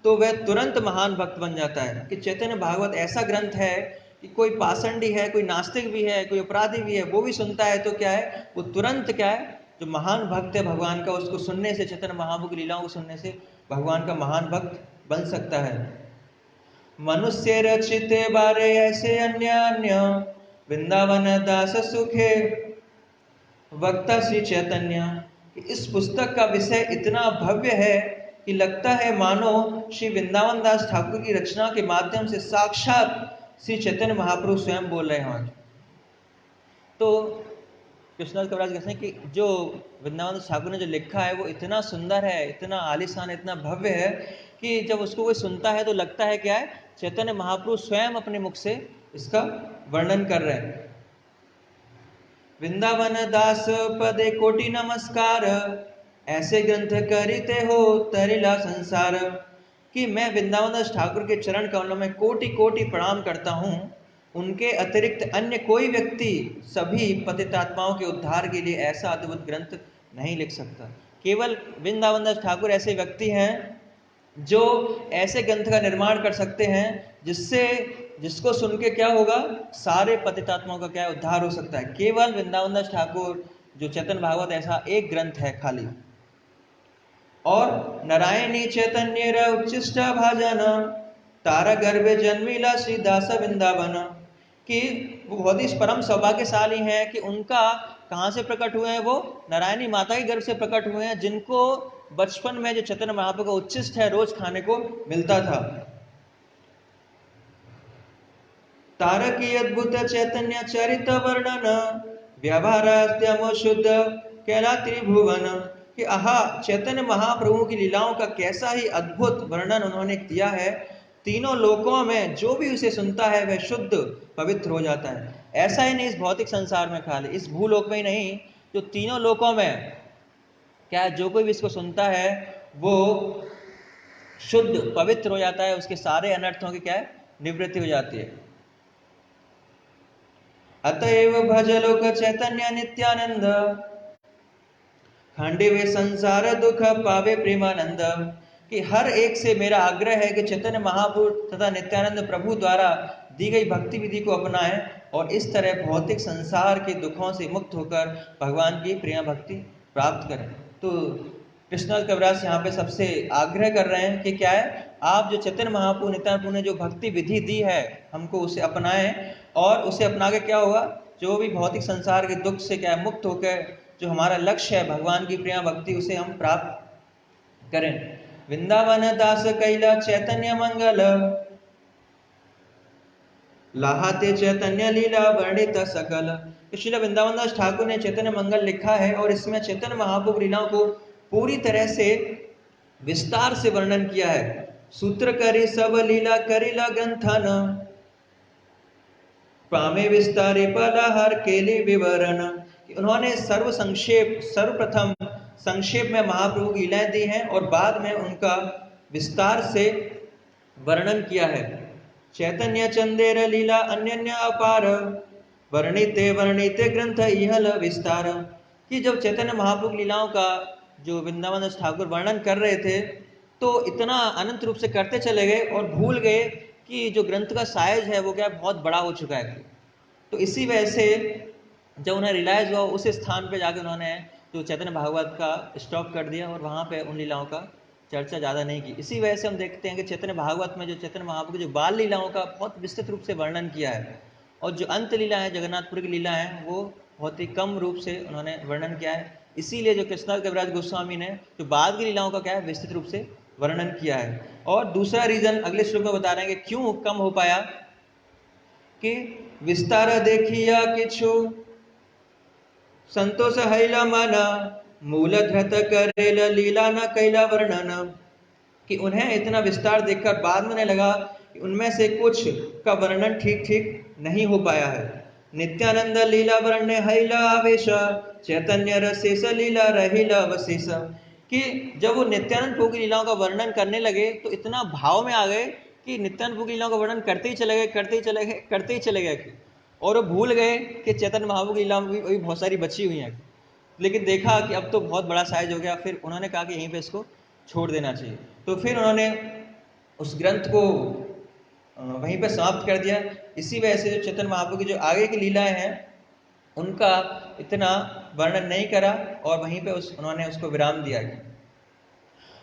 तो वह तुरंत महान भक्त बन जाता है। कि चैतन्य भागवत ऐसा ग्रंथ है कि कोई पाषंडी है, कोई नास्तिक भी है, कोई अपराधी भी है, वो भी सुनता है तो क्या है, वो तुरंत क्या है, जो महान भक्त है भगवान का, उसको सुनने से, चैतन्य महाप्रभु की लीलाओं को सुनने से भगवान का महान भक्त बन सकता है। मनुष्य रचित बारे ऐसे अन्य अन्य, वृंदावन दास सुखे वक्ता श्री चैतन्य। इस पुस्तक का विषय इतना भव्य है कि लगता है मानो श्री वृंदावन दास ठाकुर की रचना के माध्यम से साक्षात श्री चैतन्य महाप्रभु स्वयं बोल रहे हैं। तो कृष्णदास कविराज कहते हैं कि जो वृंदावन दास ठाकुर ने जो लिखा है वो इतना सुंदर है, इतना आलीशान, इतना भव्य है कि जब उसको कोई सुनता है तो लगता है क्या है, चैतन्य महाप्रभु स्वयं अपने मुख से इसका वर्णन कर रहे हैं। वृंदावन दास पदे कोटि नमस्कार, ऐसे ग्रंथ करिते हो तरिला संसार। कि मैं वृंदावन दास ठाकुर के चरण कमलों में कोटि कोटि प्रणाम करता हूँ। उनके अतिरिक्त अन्य कोई व्यक्ति सभी पतितात्माओं के उद्धार के लिए ऐसा अद्भुत ग्रंथ नहीं लिख सकता। केवल वृंदावन दास ठाकुर ऐसे व्यक्ति हैं जो ऐसे ग्रंथ का निर्माण कर सकते हैं जिसको सुन के क्या होगा, सारे पतितात्माओं का क्या उद्धार हो सकता है। केवल वृंदावन दास ठाकुर जो चैतन्य भागवत ऐसा एक ग्रंथ है खाली। और नारायणी चैतन्य उच्चिष्ट भाजन, तारा गर्भे जन्मीला श्री दास वृंदावन। कि वो बहुत ही परम सौभाग्यशाली हैं कि उनका कहाँ से प्रकट हुए हैं, वो नारायणी माता के गर्भ से प्रकट हुए हैं, जिनको बचपन में जो चैतन्य महाप्रभु का उच्चिष्ट है रोज खाने को मिलता था। तारकी अद्भुत चैतन्य चरित वर्णन, व्यवहाराद्यम शुद्ध कैला त्रिभुवन। कि आहा, चैतन्य महाप्रभु की लीलाओं का कैसा ही अद्भुत वर्णन उन्होंने किया है। तीनों लोकों में जो भी उसे सुनता है वह शुद्ध पवित्र हो जाता है। ऐसा ही नहीं इस भौतिक संसार में, खाली इस भूलोक में ही नहीं, जो तीनों लोकों में क्या है, जो कोई भी इसको सुनता है वो शुद्ध पवित्र हो जाता है, उसके सारे अनर्थों की क्या है, निवृत्ति हो जाती है। अतएव भज लोक चैतन्य नित्यानंद, खंडे वे संसार दुख पावे प्रेमानंद। कि हर एक से मेरा आग्रह है कि चैतन्य महापुरुष तथा नित्यानंद प्रभु द्वारा दी गई भक्ति विधि को अपनाएं और इस तरह भौतिक संसार के दुखों से मुक्त होकर भगवान की प्रिय भक्ति प्राप्त करें। तो कृष्णदास कविराज यहाँ पे सबसे आग्रह कर रहे हैं कि क्या है, आप जो चैतन्य महाप्रभु नित्यानंद प्रभु ने जो भक्ति विधि दी है हमको उसे अपनाएं, और उसे अपना के क्या होगा, जो भी भौतिक संसार के दुख से क्या है मुक्त होकर जो हमारा लक्ष्य है भगवान की प्रिय भक्ति उसे हम प्राप्त करें। वृंदावन दास कैला चैतन्य मंगल, लाहाते चैतन्य लीला वर्णित सकल। श्रील वृंदावन दास ठाकुर ने चैतन्य मंगल लिखा है और इसमें चैतन्य महाप्रभु लीलाओं को पूरी तरह से विस्तार से वर्णन किया है। सूत्र करी सब लीला करिला ग्रंथन, पामे विस्तारे पलाहर केले विवरण। उन्होंने सर्वप्रथम संक्षेप में महाप्रभु की लीलाएं दी हैं और बाद में उनका विस्तार से वर्णन किया है। चैतन्य चंदेर लीला अन्य अपार, वर्णिते वर्णिते ग्रंथ इहल विस्तार। कि जब चैतन्य महाप्रभु लीलाओं का जो वृंदावन दास ठाकुर वर्णन कर रहे थे तो इतना अनंत रूप से करते चले गए और भूल गए कि जो ग्रंथ का साइज है वो क्या बहुत बड़ा हो चुका है। तो इसी वजह से जब उन्हें रियलाइज हुआ उस स्थान पे जाके उन्होंने जो चैतन्य भागवत का स्टॉप कर दिया और वहाँ पे उन लीलाओं का चर्चा ज़्यादा नहीं की। इसी वजह से हम देखते हैं कि चैतन्य भागवत में जो चैतन्य महाप्रभु की जो बाल लीलाओं का बहुत विस्तृत रूप से वर्णन किया है और जो अंत लीला है जगन्नाथपुर की लीला है वो बहुत ही कम रूप से उन्होंने वर्णन किया है। इसीलिए जो कृष्णदास कविराज गोस्वामी ने जो बाद की लीलाओं का क्या है विस्तृत रूप से वर्णन किया है। और दूसरा रीजन अगले श्लोक में बता रहे हैं कि क्यों कम हो पाया, कि विस्तार देखिया किछु संतोष हैला माना, मूल धृत करेल लीला न कैला वर्णन। कि उन्हें इतना विस्तार देखकर बाद में लगा कि उनमें से कुछ का वर्णन ठीक ठीक नहीं हो पाया है। नित्यानंद लीला वर्ण्य हैला आवेश, चैतन्य रसेस लीला रहिला अवशेष। कि जब वो नित्यानंद प्रभु की लीलाओं का वर्णन करने लगे तो इतना भाव में आ गए कि नित्यानंद प्रभु की लीलाओं का वर्णन करते ही चले गए और वो भूल गए कि चैतन्य महाप्रभु की लीलाओं भी बहुत सारी बची हुई हैं। लेकिन देखा कि अब तो बहुत बड़ा साइज हो गया, फिर उन्होंने कहा कि यहीं पे इसको छोड़ देना चाहिए। तो फिर उन्होंने उस ग्रंथ को वहीं पे समाप्त कर दिया। इसी वजह से जो चैतन्य महाप्रभु की जो आगे की लीलाएं हैं उनका इतना वर्णन नहीं करा और वहीं पे उन्होंने उसको विराम दिया।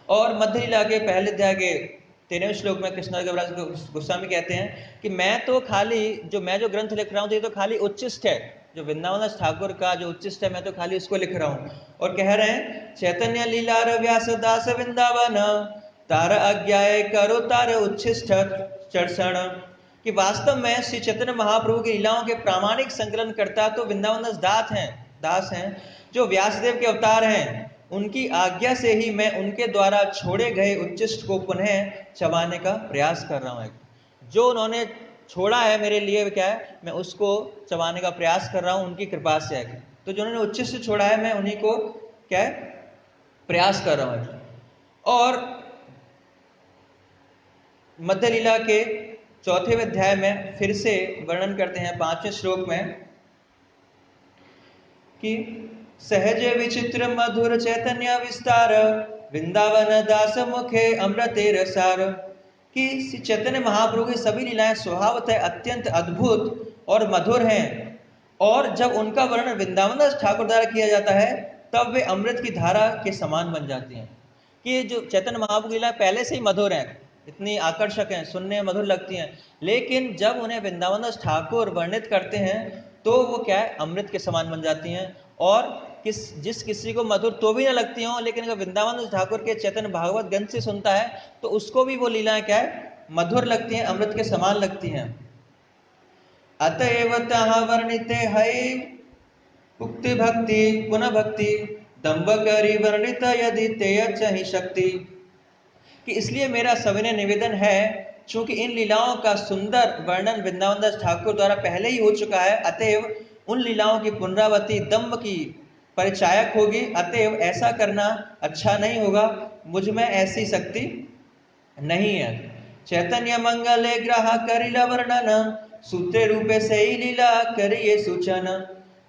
और मध्य लीला के पहले अध्याय के 13वें श्लोक में कृष्णदास कविराज गोस्वामी कहते हैं कि मैं जो ग्रंथ लिख रहा हूँ तो ये तो खाली उच्चिष्ट है, जो वृंदावन दास ठाकुर का जो उच्चिष्ट है मैं तो खाली उसको लिख रहा हूँ। और कह रहे हैं चैतन्य लीला व्यास दास वृंदावन, तार अज्ञाय करो तार उच्चिष्ट चर्षण। कि वास्तव में श्री चैतन्य महाप्रभु की लीलाओं के प्रामाणिक संकलन करता तो वृंदावन दास हैं जो व्यासदेव के अवतार हैं। उनकी आज्ञा से ही मैं उनके द्वारा छोड़े गए उच्चिष्ट को पुनः चबाने का प्रयास कर रहा हूँ। जो उन्होंने छोड़ा है मेरे लिए क्या है, मैं उसको चबाने का प्रयास कर रहा हूँ उनकी कृपा से आके। तो जो उन्होंने उच्चिष्ट छोड़ा है मैं उन्हीं को क्या है प्रयास कर रहा हूँ। और मध्य लीला के 4वें अध्याय में फिर से वर्णन करते हैं 5वें श्लोक में कि सहज विचित्र मधुर चैतन्य विस्तार, वृंदावन दास मुखे अमृते रसार। कि श्री चैतन्य महाप्रभु की सभी लीलाएं स्वभावतः अत्यंत अद्भुत और मधुर हैं और जब उनका वर्णन वृंदावन दास ठाकुर द्वारा किया जाता है तब वे अमृत की धारा के समान बन जाती हैं। कि जो चैतन्य महाप्रभु की लीलाएं पहले से ही मधुर हैं, इतनी आकर्षक हैं, सुनने में मधुर लगती हैं, लेकिन जब उन्हें वृंदावन दास ठाकुर वर्णित करते हैं तो वो क्या है अमृत के समान बन जाती हैं। और जिस किसी को मधुर तो भी ना लगती हो, लेकिन अगर वृंदावन दास ठाकुर के चैतन्य भागवत ग्रंथ से सुनता है तो उसको भी वो लीलाएं क्या है मधुर लगती हैं, अमृत के समान लगती हैं। अतएव तहाँ वर्णिते है उक्ति भक्ति पुनः भक्ति, दम्भ करी वर्णित यदि तेय चाहि शक्ति। कि इसलिए मेरा सविनय निवेदन है चूंकि इन लीलाओं का सुंदर वर्णन वृंदावन दास ठाकुर द्वारा पहले ही हो चुका है, अतएव उन लीलाओं की पुनरावृत्ति दम्भ की परिचायक होगी, अतएव ऐसा करना अच्छा नहीं होगा। मुझ में ऐसी शक्ति नहीं है। चैतन्य मंगले ग्रह करिला वर्णन, सूत्र रूपे से ही लीला करिए सूचन।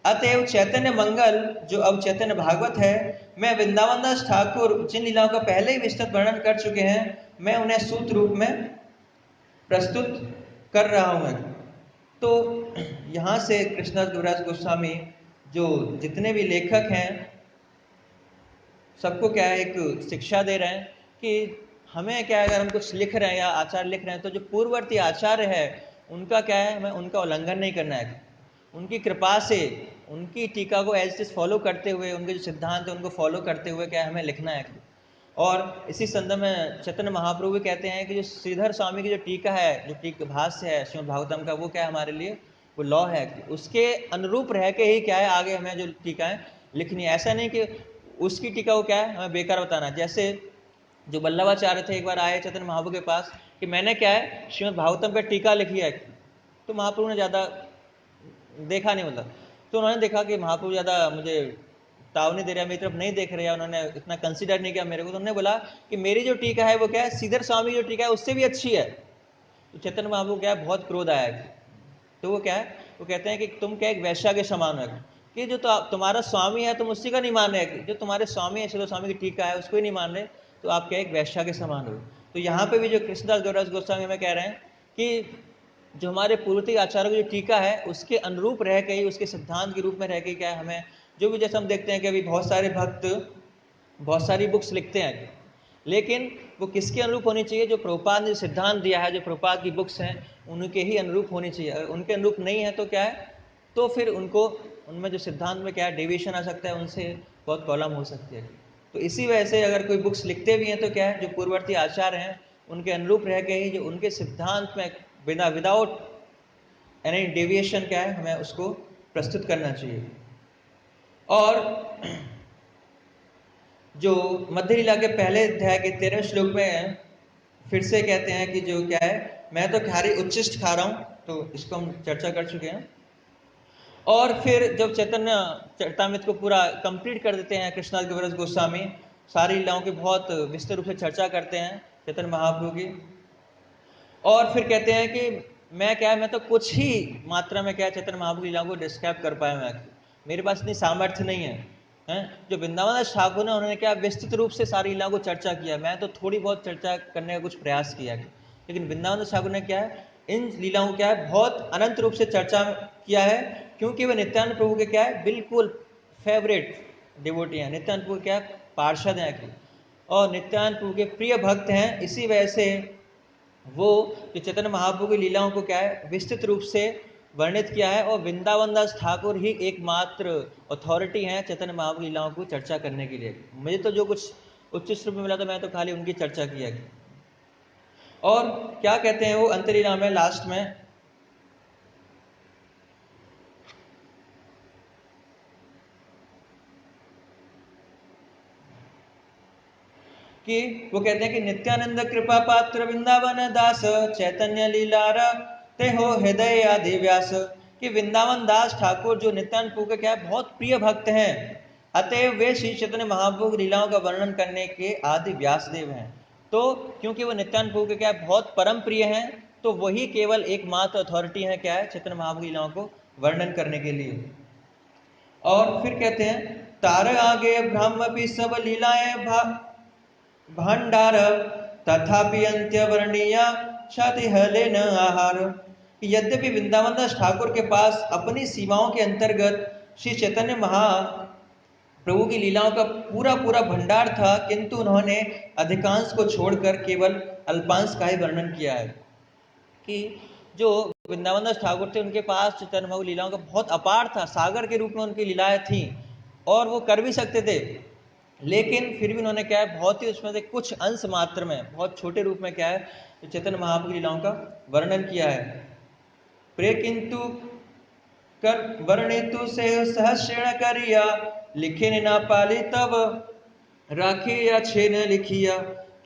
अतएव चैतन्य मंगल जो अब चैतन्य भागवत है, मैं वृंदावन दास ठाकुर जिन लीलाओं का पहले ही विस्तृत वर्णन कर चुके हैं, मैं उन्हें सूत्र रूप में प्रस्तुत कर रहा हूं। तो यहाँ से कृष्णदास कविराज गोस्वामी जो जितने भी लेखक हैं सबको क्या है एक शिक्षा दे रहे हैं कि हमें क्या है, अगर हम कुछ लिख रहे हैं या आचार्य लिख रहे हैं तो जो पूर्ववर्ती आचार्य है उनका क्या है, हमें उनका उल्लंघन नहीं करना है। उनकी कृपा से उनकी टीका को एज इट फॉलो करते हुए, उनके जो सिद्धांत है उनको फॉलो करते हुए क्या है हमें लिखना है। और इसी संदर्भ में चैतन्य महाप्रभु भी कहते हैं कि जो श्रीधर स्वामी की जो टीका है, जो टीका भाष्य है श्रीमद् भागवतम का, वो क्या है हमारे लिए वो लॉ है कि उसके अनुरूप रह के ही क्या है आगे हमें जो टीका है लिखनी है। ऐसा नहीं कि उसकी टीका को क्या है हमें बेकार बताना। जैसे जो वल्लभाचार्य थे, एक बार आए चैतन्य महाप्रभु के पास कि मैंने क्या है श्रीमद् भागवतम पर टीका लिखी है, तो महाप्रभु ने ज़्यादा देखा नहीं, मतलब तो उन्होंने देखा कि महाप्रभु ज़्यादा मुझे ताव नहीं दे रहा, मेरी तरफ नहीं देख रहे, उन्होंने इतना कंसीडर नहीं किया मेरे को, तो उन्होंने बोला कि मेरी जो टीका है वो क्या है श्रीधर स्वामी जो टीका है उससे भी अच्छी है। तो चैतन्य महाप्रभु क्या है बहुत क्रोध आया है। तो वो क्या है, वो कहते हैं कि तुम क्या एक वैश्या के समान हो, कि जो तुम्हारा स्वामी है तुम उसी का नहीं मान रहे, जो तुम्हारे स्वामी है श्रीधर स्वामी की टीका है उसको ही नहीं मान रहे, तो आप क्या एक वैश्या के समान हो। तो यहाँ पे भी जो कृष्णदास कविराज गोस्वामी हमें कह रहे हैं कि जो हमारे पूर्ववर्ती आचार्यों की जो टीका है उसके अनुरूप रह के ही, उसके सिद्धांत के रूप में रह के क्या है हमें जो भी, जैसे हम देखते हैं कि अभी बहुत सारे भक्त बहुत सारी बुक्स लिखते हैं, लेकिन वो किसके अनुरूप होनी चाहिए, जो प्रभुपाद ने सिद्धांत दिया है, जो प्रभुपाद की बुक्स हैं उनके ही अनुरूप होनी चाहिए। अगर उनके अनुरूप नहीं है तो क्या है, तो फिर उनको उनमें जो सिद्धांत में क्या है डेविएशन आ सकता है, उनसे बहुत प्रॉब्लम हो सकती है। तो इसी वजह से अगर कोई बुक्स लिखते भी हैं तो क्या है जो पूर्ववर्ती आचार्य हैं उनके अनुरूप रह के ही, जो उनके सिद्धांत में बिना विदाउट एनी डेविएशन क्या है हमें उसको प्रस्तुत करना चाहिए। और जो मध्य लीला के पहले अध्याय के 13वें श्लोक में फिर से कहते हैं कि जो क्या है, मैं तो खारी उच्छिष्ट खा रहा हूं, तो इसको हम चर्चा कर चुके हैं। और फिर जब चैतन्य चरितामृत को पूरा कंप्लीट कर देते हैं कृष्णदास कविराज गोस्वामी, सारी लीलाओं की बहुत विस्तृत रूप से चर्चा करते हैं चैतन्य महाप्रभु की, और फिर कहते हैं कि मैं क्या है, मैं तो कुछ ही मात्रा में क्या चैतन्य महाप्रभु की लीलाओं को डिस्क्राइब कर पाया, मैं मेरे पास इतनी सामर्थ्य नहीं है, जो वृंदावन दास ठाकुर ने उन्होंने क्या विस्तृत रूप से सारी लीलाओं को चर्चा किया, मैं तो थोड़ी बहुत चर्चा करने का कुछ प्रयास किया है। लेकिन वृंदावन दास ठाकुर ने क्या है इन लीलाओं को क्या है बहुत अनंत रूप से चर्चा किया है, क्योंकि वह नित्यानंद प्रभु के क्या है बिल्कुल फेवरेट डिवोटी हैं, नित्यानंद प्रभु क्या पार्षद हैं और नित्यानंद प्रभु के प्रिय भक्त हैं। इसी वजह से वो जो चैतन्य महाप्रभु की लीलाओं को क्या है विस्तृत रूप से वर्णित किया है, और वृंदावन दास ठाकुर ही एकमात्र अथॉरिटी हैं चैतन्य महाप्रभु की लीलाओं को चर्चा करने के लिए। मुझे तो जो कुछ उच्च रूप में मिला था मैं तो खाली उनकी चर्चा किया। और क्या कहते हैं वो अंतरीला में लास्ट में कि वो कहते हैं कि नित्यानंद कृपा पात्र वृंदावन दास चैतन्य लीलार ते हो हृदय आदि व्यास, कि वृंदावन दास ठाकुर जो नित्यानंद प्रभु के क्या है बहुत प्रिय भक्त हैं, अतएव वे श्री चैतन्य महाप्रभु की लीलाओं का वर्णन करने के आदि व्यासदेव हैं। तो क्योंकि वो नित्यानंद प्रभु के क्या है बहुत परम प्रिय हैं, तो वही केवल एकमात्र अथॉरिटी है क्या है चैतन्य महाप्रभु की लीलाओं को वर्णन करने के लिए। और फिर कहते हैं तार आगे ब्रह्म भी सब लीलाएं भंडार तथापि अंत्य वर्णीय छाति हले न आहार, यद्यपि वृंदावन दास ठाकुर के पास अपनी सीमाओं के अंतर्गत श्री चैतन्य महाप्रभु की लीलाओं का पूरा पूरा भंडार था, किंतु उन्होंने अधिकांश को छोड़कर केवल अल्पांश का ही वर्णन किया है। कि जो वृंदावन दास ठाकुर थे उनके पास चैतन्य महाप्रभु लीलाओं का बहुत अपार था, सागर के रूप में उनकी लीलाएं थी और वो कर भी सकते थे, लेकिन फिर भी उन्होंने क्या है बहुत ही उसमें से कुछ अंश मात्र में बहुत छोटे रूप में क्या है चैतन्य महाप्रभु की लीलाओं का वर्णन किया है। प्रे किंतु कर वर्णितु से सहस्रण करिया लिखे न पाली तब राखी या छे न लिखिया,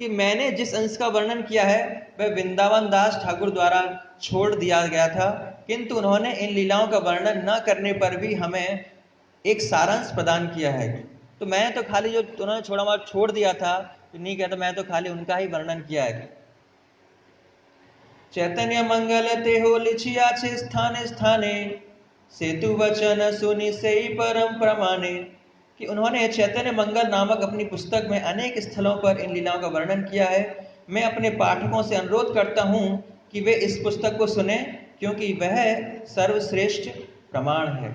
कि मैंने जिस अंश का वर्णन किया है वह वृंदावन दास ठाकुर द्वारा छोड़ दिया गया था, किंतु उन्होंने इन लीलाओं का वर्णन न करने पर भी हमें एक सारांश प्रदान किया है। तो मैं तो खाली जो उन्होंने छोड़ दिया था, तो नहीं कहता, मैं तो खाली उनका ही वर्णन किया है। चैतन्य मंगल ते हो लिखिया छे स्थाने स्थाने, सेतु वचन सुनि से परम प्रमाणे, कि उन्होंने चैतन्य मंगल नामक अपनी पुस्तक में अनेक स्थलों पर इन लीलाओं का वर्णन किया है। मैं अपने पाठकों से अनुरोध करता हूं कि वे इस पुस्तक को सुने, क्योंकि वह सर्वश्रेष्ठ प्रमाण है।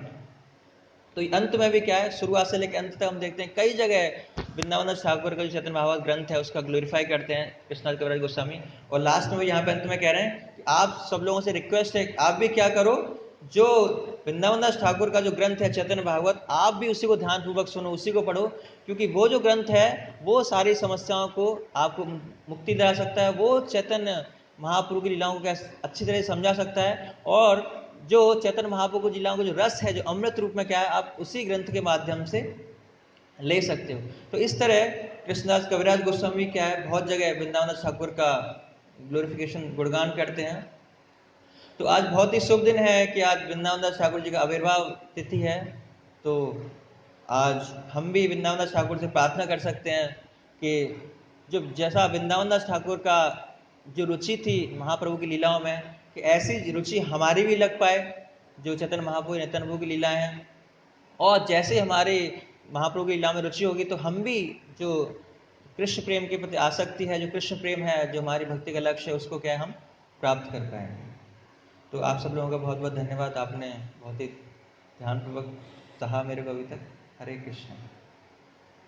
तो अंत में भी क्या है, शुरुआत से लेकर अंत तक हम देखते हैं कई जगह वृंदावन ठाकुर का जो चैतन्य भागवत ग्रंथ है उसका ग्लोरीफाई करते हैं कृष्णदास कविराज गोस्वामी। और लास्ट में भी यहाँ पे अंत में कह रहे हैं कि आप सब लोगों से रिक्वेस्ट है, आप भी क्या करो, जो वृंदावन दास ठाकुर का जो ग्रंथ है चैतन्य भागवत, आप भी उसी को ध्यान पूर्वक सुनो, उसी को पढ़ो, क्योंकि वो जो ग्रंथ है वो सारी समस्याओं को आपको मुक्ति दिला सकता है। वो चैतन्य महाप्रभु की लीलाओं को अच्छी तरह से समझा सकता है, और जो चैतन्य महाप्रभु की लीलाओं का जो रस है, जो अमृत रूप में क्या है, आप उसी ग्रंथ के माध्यम से ले सकते हो। तो इस तरह कृष्णदास कविराज गोस्वामी क्या है, बहुत जगह वृंदावन ठाकुर का ग्लोरिफिकेशन गुणगान करते हैं। तो आज बहुत ही शुभ दिन है कि आज वृंदावन दास ठाकुर जी का आविर्भाव तिथि है। तो आज हम भी वृंदावन दास ठाकुर से प्रार्थना कर सकते हैं कि जो जैसा वृंदावन दास ठाकुर का जो रुचि थी महाप्रभु की लीलाओं में, कि ऐसी रुचि हमारी भी लग पाए जो चैतन्य महाप्रभु नित्यानंद प्रभु की लीलाएं हैं। और जैसे हमारे महाप्रभु की लीला में रुचि होगी तो हम भी जो कृष्ण प्रेम के प्रति आसक्ति है, जो कृष्ण प्रेम है, जो हमारी भक्ति का लक्ष्य है, उसको क्या है हम प्राप्त कर पाएंगे। तो आप सब लोगों का बहुत बहुत धन्यवाद, आपने बहुत ही ध्यानपूर्वक सहा मेरे को अभी तक। हरे कृष्ण।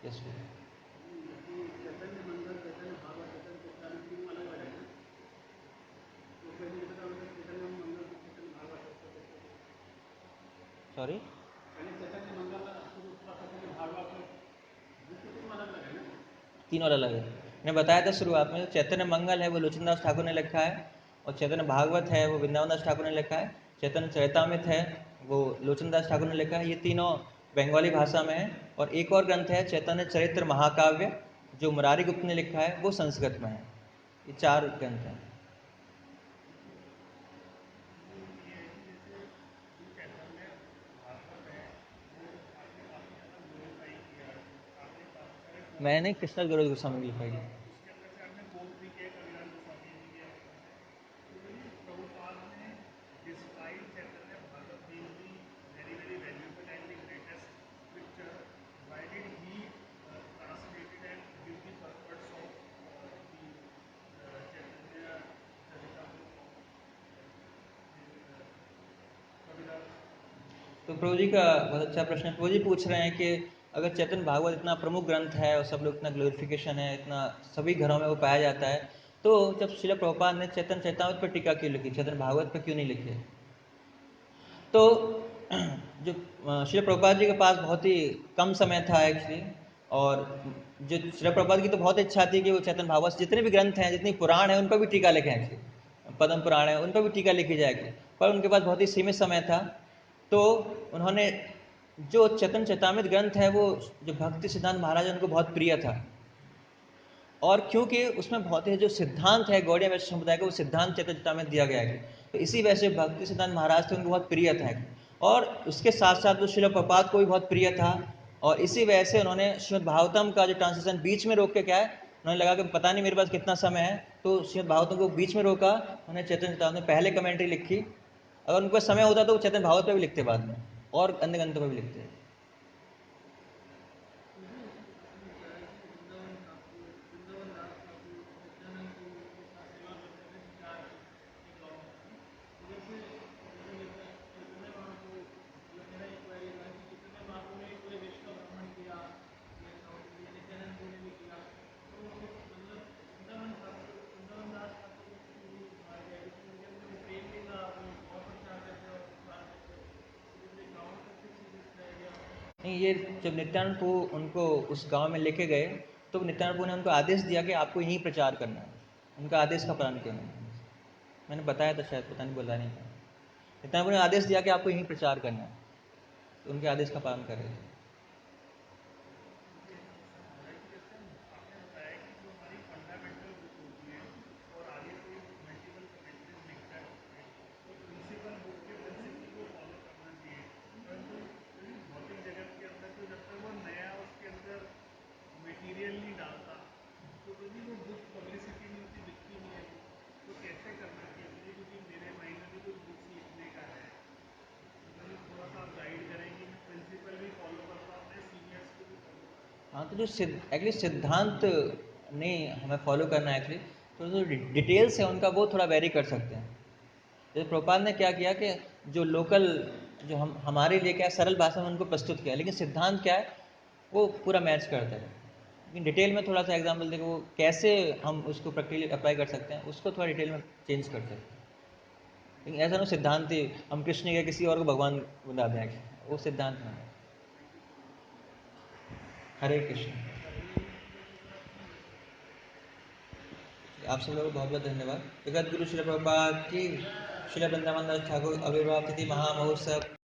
यस सॉरी, तीनों अलग है। मैंने बताया था शुरुआत में, चैतन्य मंगल है वो लोचनदास ठाकुर ने लिखा है, और चैतन्य भागवत है वो वृंदावन दास ठाकुर ने लिखा है, चैतन्य चरितामृत है वो लोचनदास ठाकुर ने लिखा है। ये तीनों बंगाली भाषा में है। और एक और ग्रंथ है चैतन्य चरित्र महाकाव्य जो मुरारी गुप्त ने लिखा है, वो संस्कृत में है। ये 4 ग्रंथ हैं। मैंने कृष्ण गुरु गोस्वामी लिखा है। तो प्रभु जी का बहुत अच्छा प्रश्न है। प्रभु जी पूछ रहे हैं कि अगर चैतन्य भागवत इतना प्रमुख ग्रंथ है और सब लोग इतना ग्लोरिफिकेशन है, इतना सभी घरों में वो पाया जाता है, तो जब श्रील प्रभुपाद ने चैतन्य चरितामृत पर टीका क्यों लिखी, चैतन्य भागवत पर क्यों नहीं लिखी? तो जो श्रील प्रभुपाद जी के पास बहुत ही कम समय था एक्चुअली, और जो श्रील प्रभुपाद की तो बहुत इच्छा थी कि वो चैतन्य भागवत जितने भी ग्रंथ हैं, जितनी पुराण है, उन पर भी टीका लिखें एक्चुअली, पद्म पुराण है उन पर भी टीका लिखी जाएगी, पर उनके पास बहुत ही सीमित समय था। तो उन्होंने जो चैतन्य चरितामृत ग्रंथ है वो जो भक्ति सिद्धांत महाराज उनको बहुत प्रिय था, और क्योंकि उसमें बहुत ही जो सिद्धांत है गौड़िया वैष्णव समुदाय का, वो सिद्धांत चैतन्य चरितामृत दिया गया है, तो इसी वजह से भक्ति सिद्धांत महाराज थे उनको बहुत प्रिय था। और उसके साथ साथ वो श्रील प्रभुपाद को भी बहुत प्रिय था, और इसी वजह से उन्होंने श्रीमद् भागवतम का जो ट्रांसलेशन बीच में रोक के क्या है, उन्होंने लगा कि पता नहीं मेरे पास कितना समय है, तो श्रीमद् भागवतम को बीच में रोका, उन्होंने चैतन्य चरितामृत में पहले कमेंट्री लिखी। अगर उनके पास समय होता तो वो चैतन्य भागवत पर भी लिखते बाद में, और अन्य ग्रंथों पर भी लिखते। नहीं, ये जब नित्यानंद प्रभु उनको उस गांव में लेके गए, तो नित्यानंद प्रभु ने उनको आदेश दिया कि आपको यहीं प्रचार करना है। उनका आदेश का पालन क्यों नहीं? मैंने बताया था शायद, पता नहीं बोला नहीं था। नित्यानंद प्रभु ने आदेश दिया कि आपको यहीं प्रचार करना है, तो उनके आदेश का पालन कर रहे थे। हाँ, तो जो एक्चुअली सिद्धांत नहीं हमें फॉलो करना है एक्चुअली, तो जो डिटेल्स है उनका वो थोड़ा वेरी कर सकते हैं। जैसे प्रभुपाद ने क्या किया कि जो लोकल जो हम हमारे लिए क्या है सरल भाषा में उनको प्रस्तुत किया, लेकिन सिद्धांत क्या है वो पूरा मैच करता है। लेकिन डिटेल में थोड़ा सा एग्जाम्पल देकर वो कैसे हम उसको प्रैक्टिकली अप्लाई कर सकते हैं उसको थोड़ा डिटेल में चेंज कर सकते हैं। लेकिन ऐसा ना सिद्धांत ही हम कृष्ण या किसी और को भगवान बना दें, वो सिद्धांत नहीं है। हरे कृष्ण। आप सब लोगों को बहुत बहुत धन्यवाद। जगत गुरु श्री प्रभुपाद की, श्री वृंदावन दास ठाकुर आविर्भाव तिथि महामहोत्सव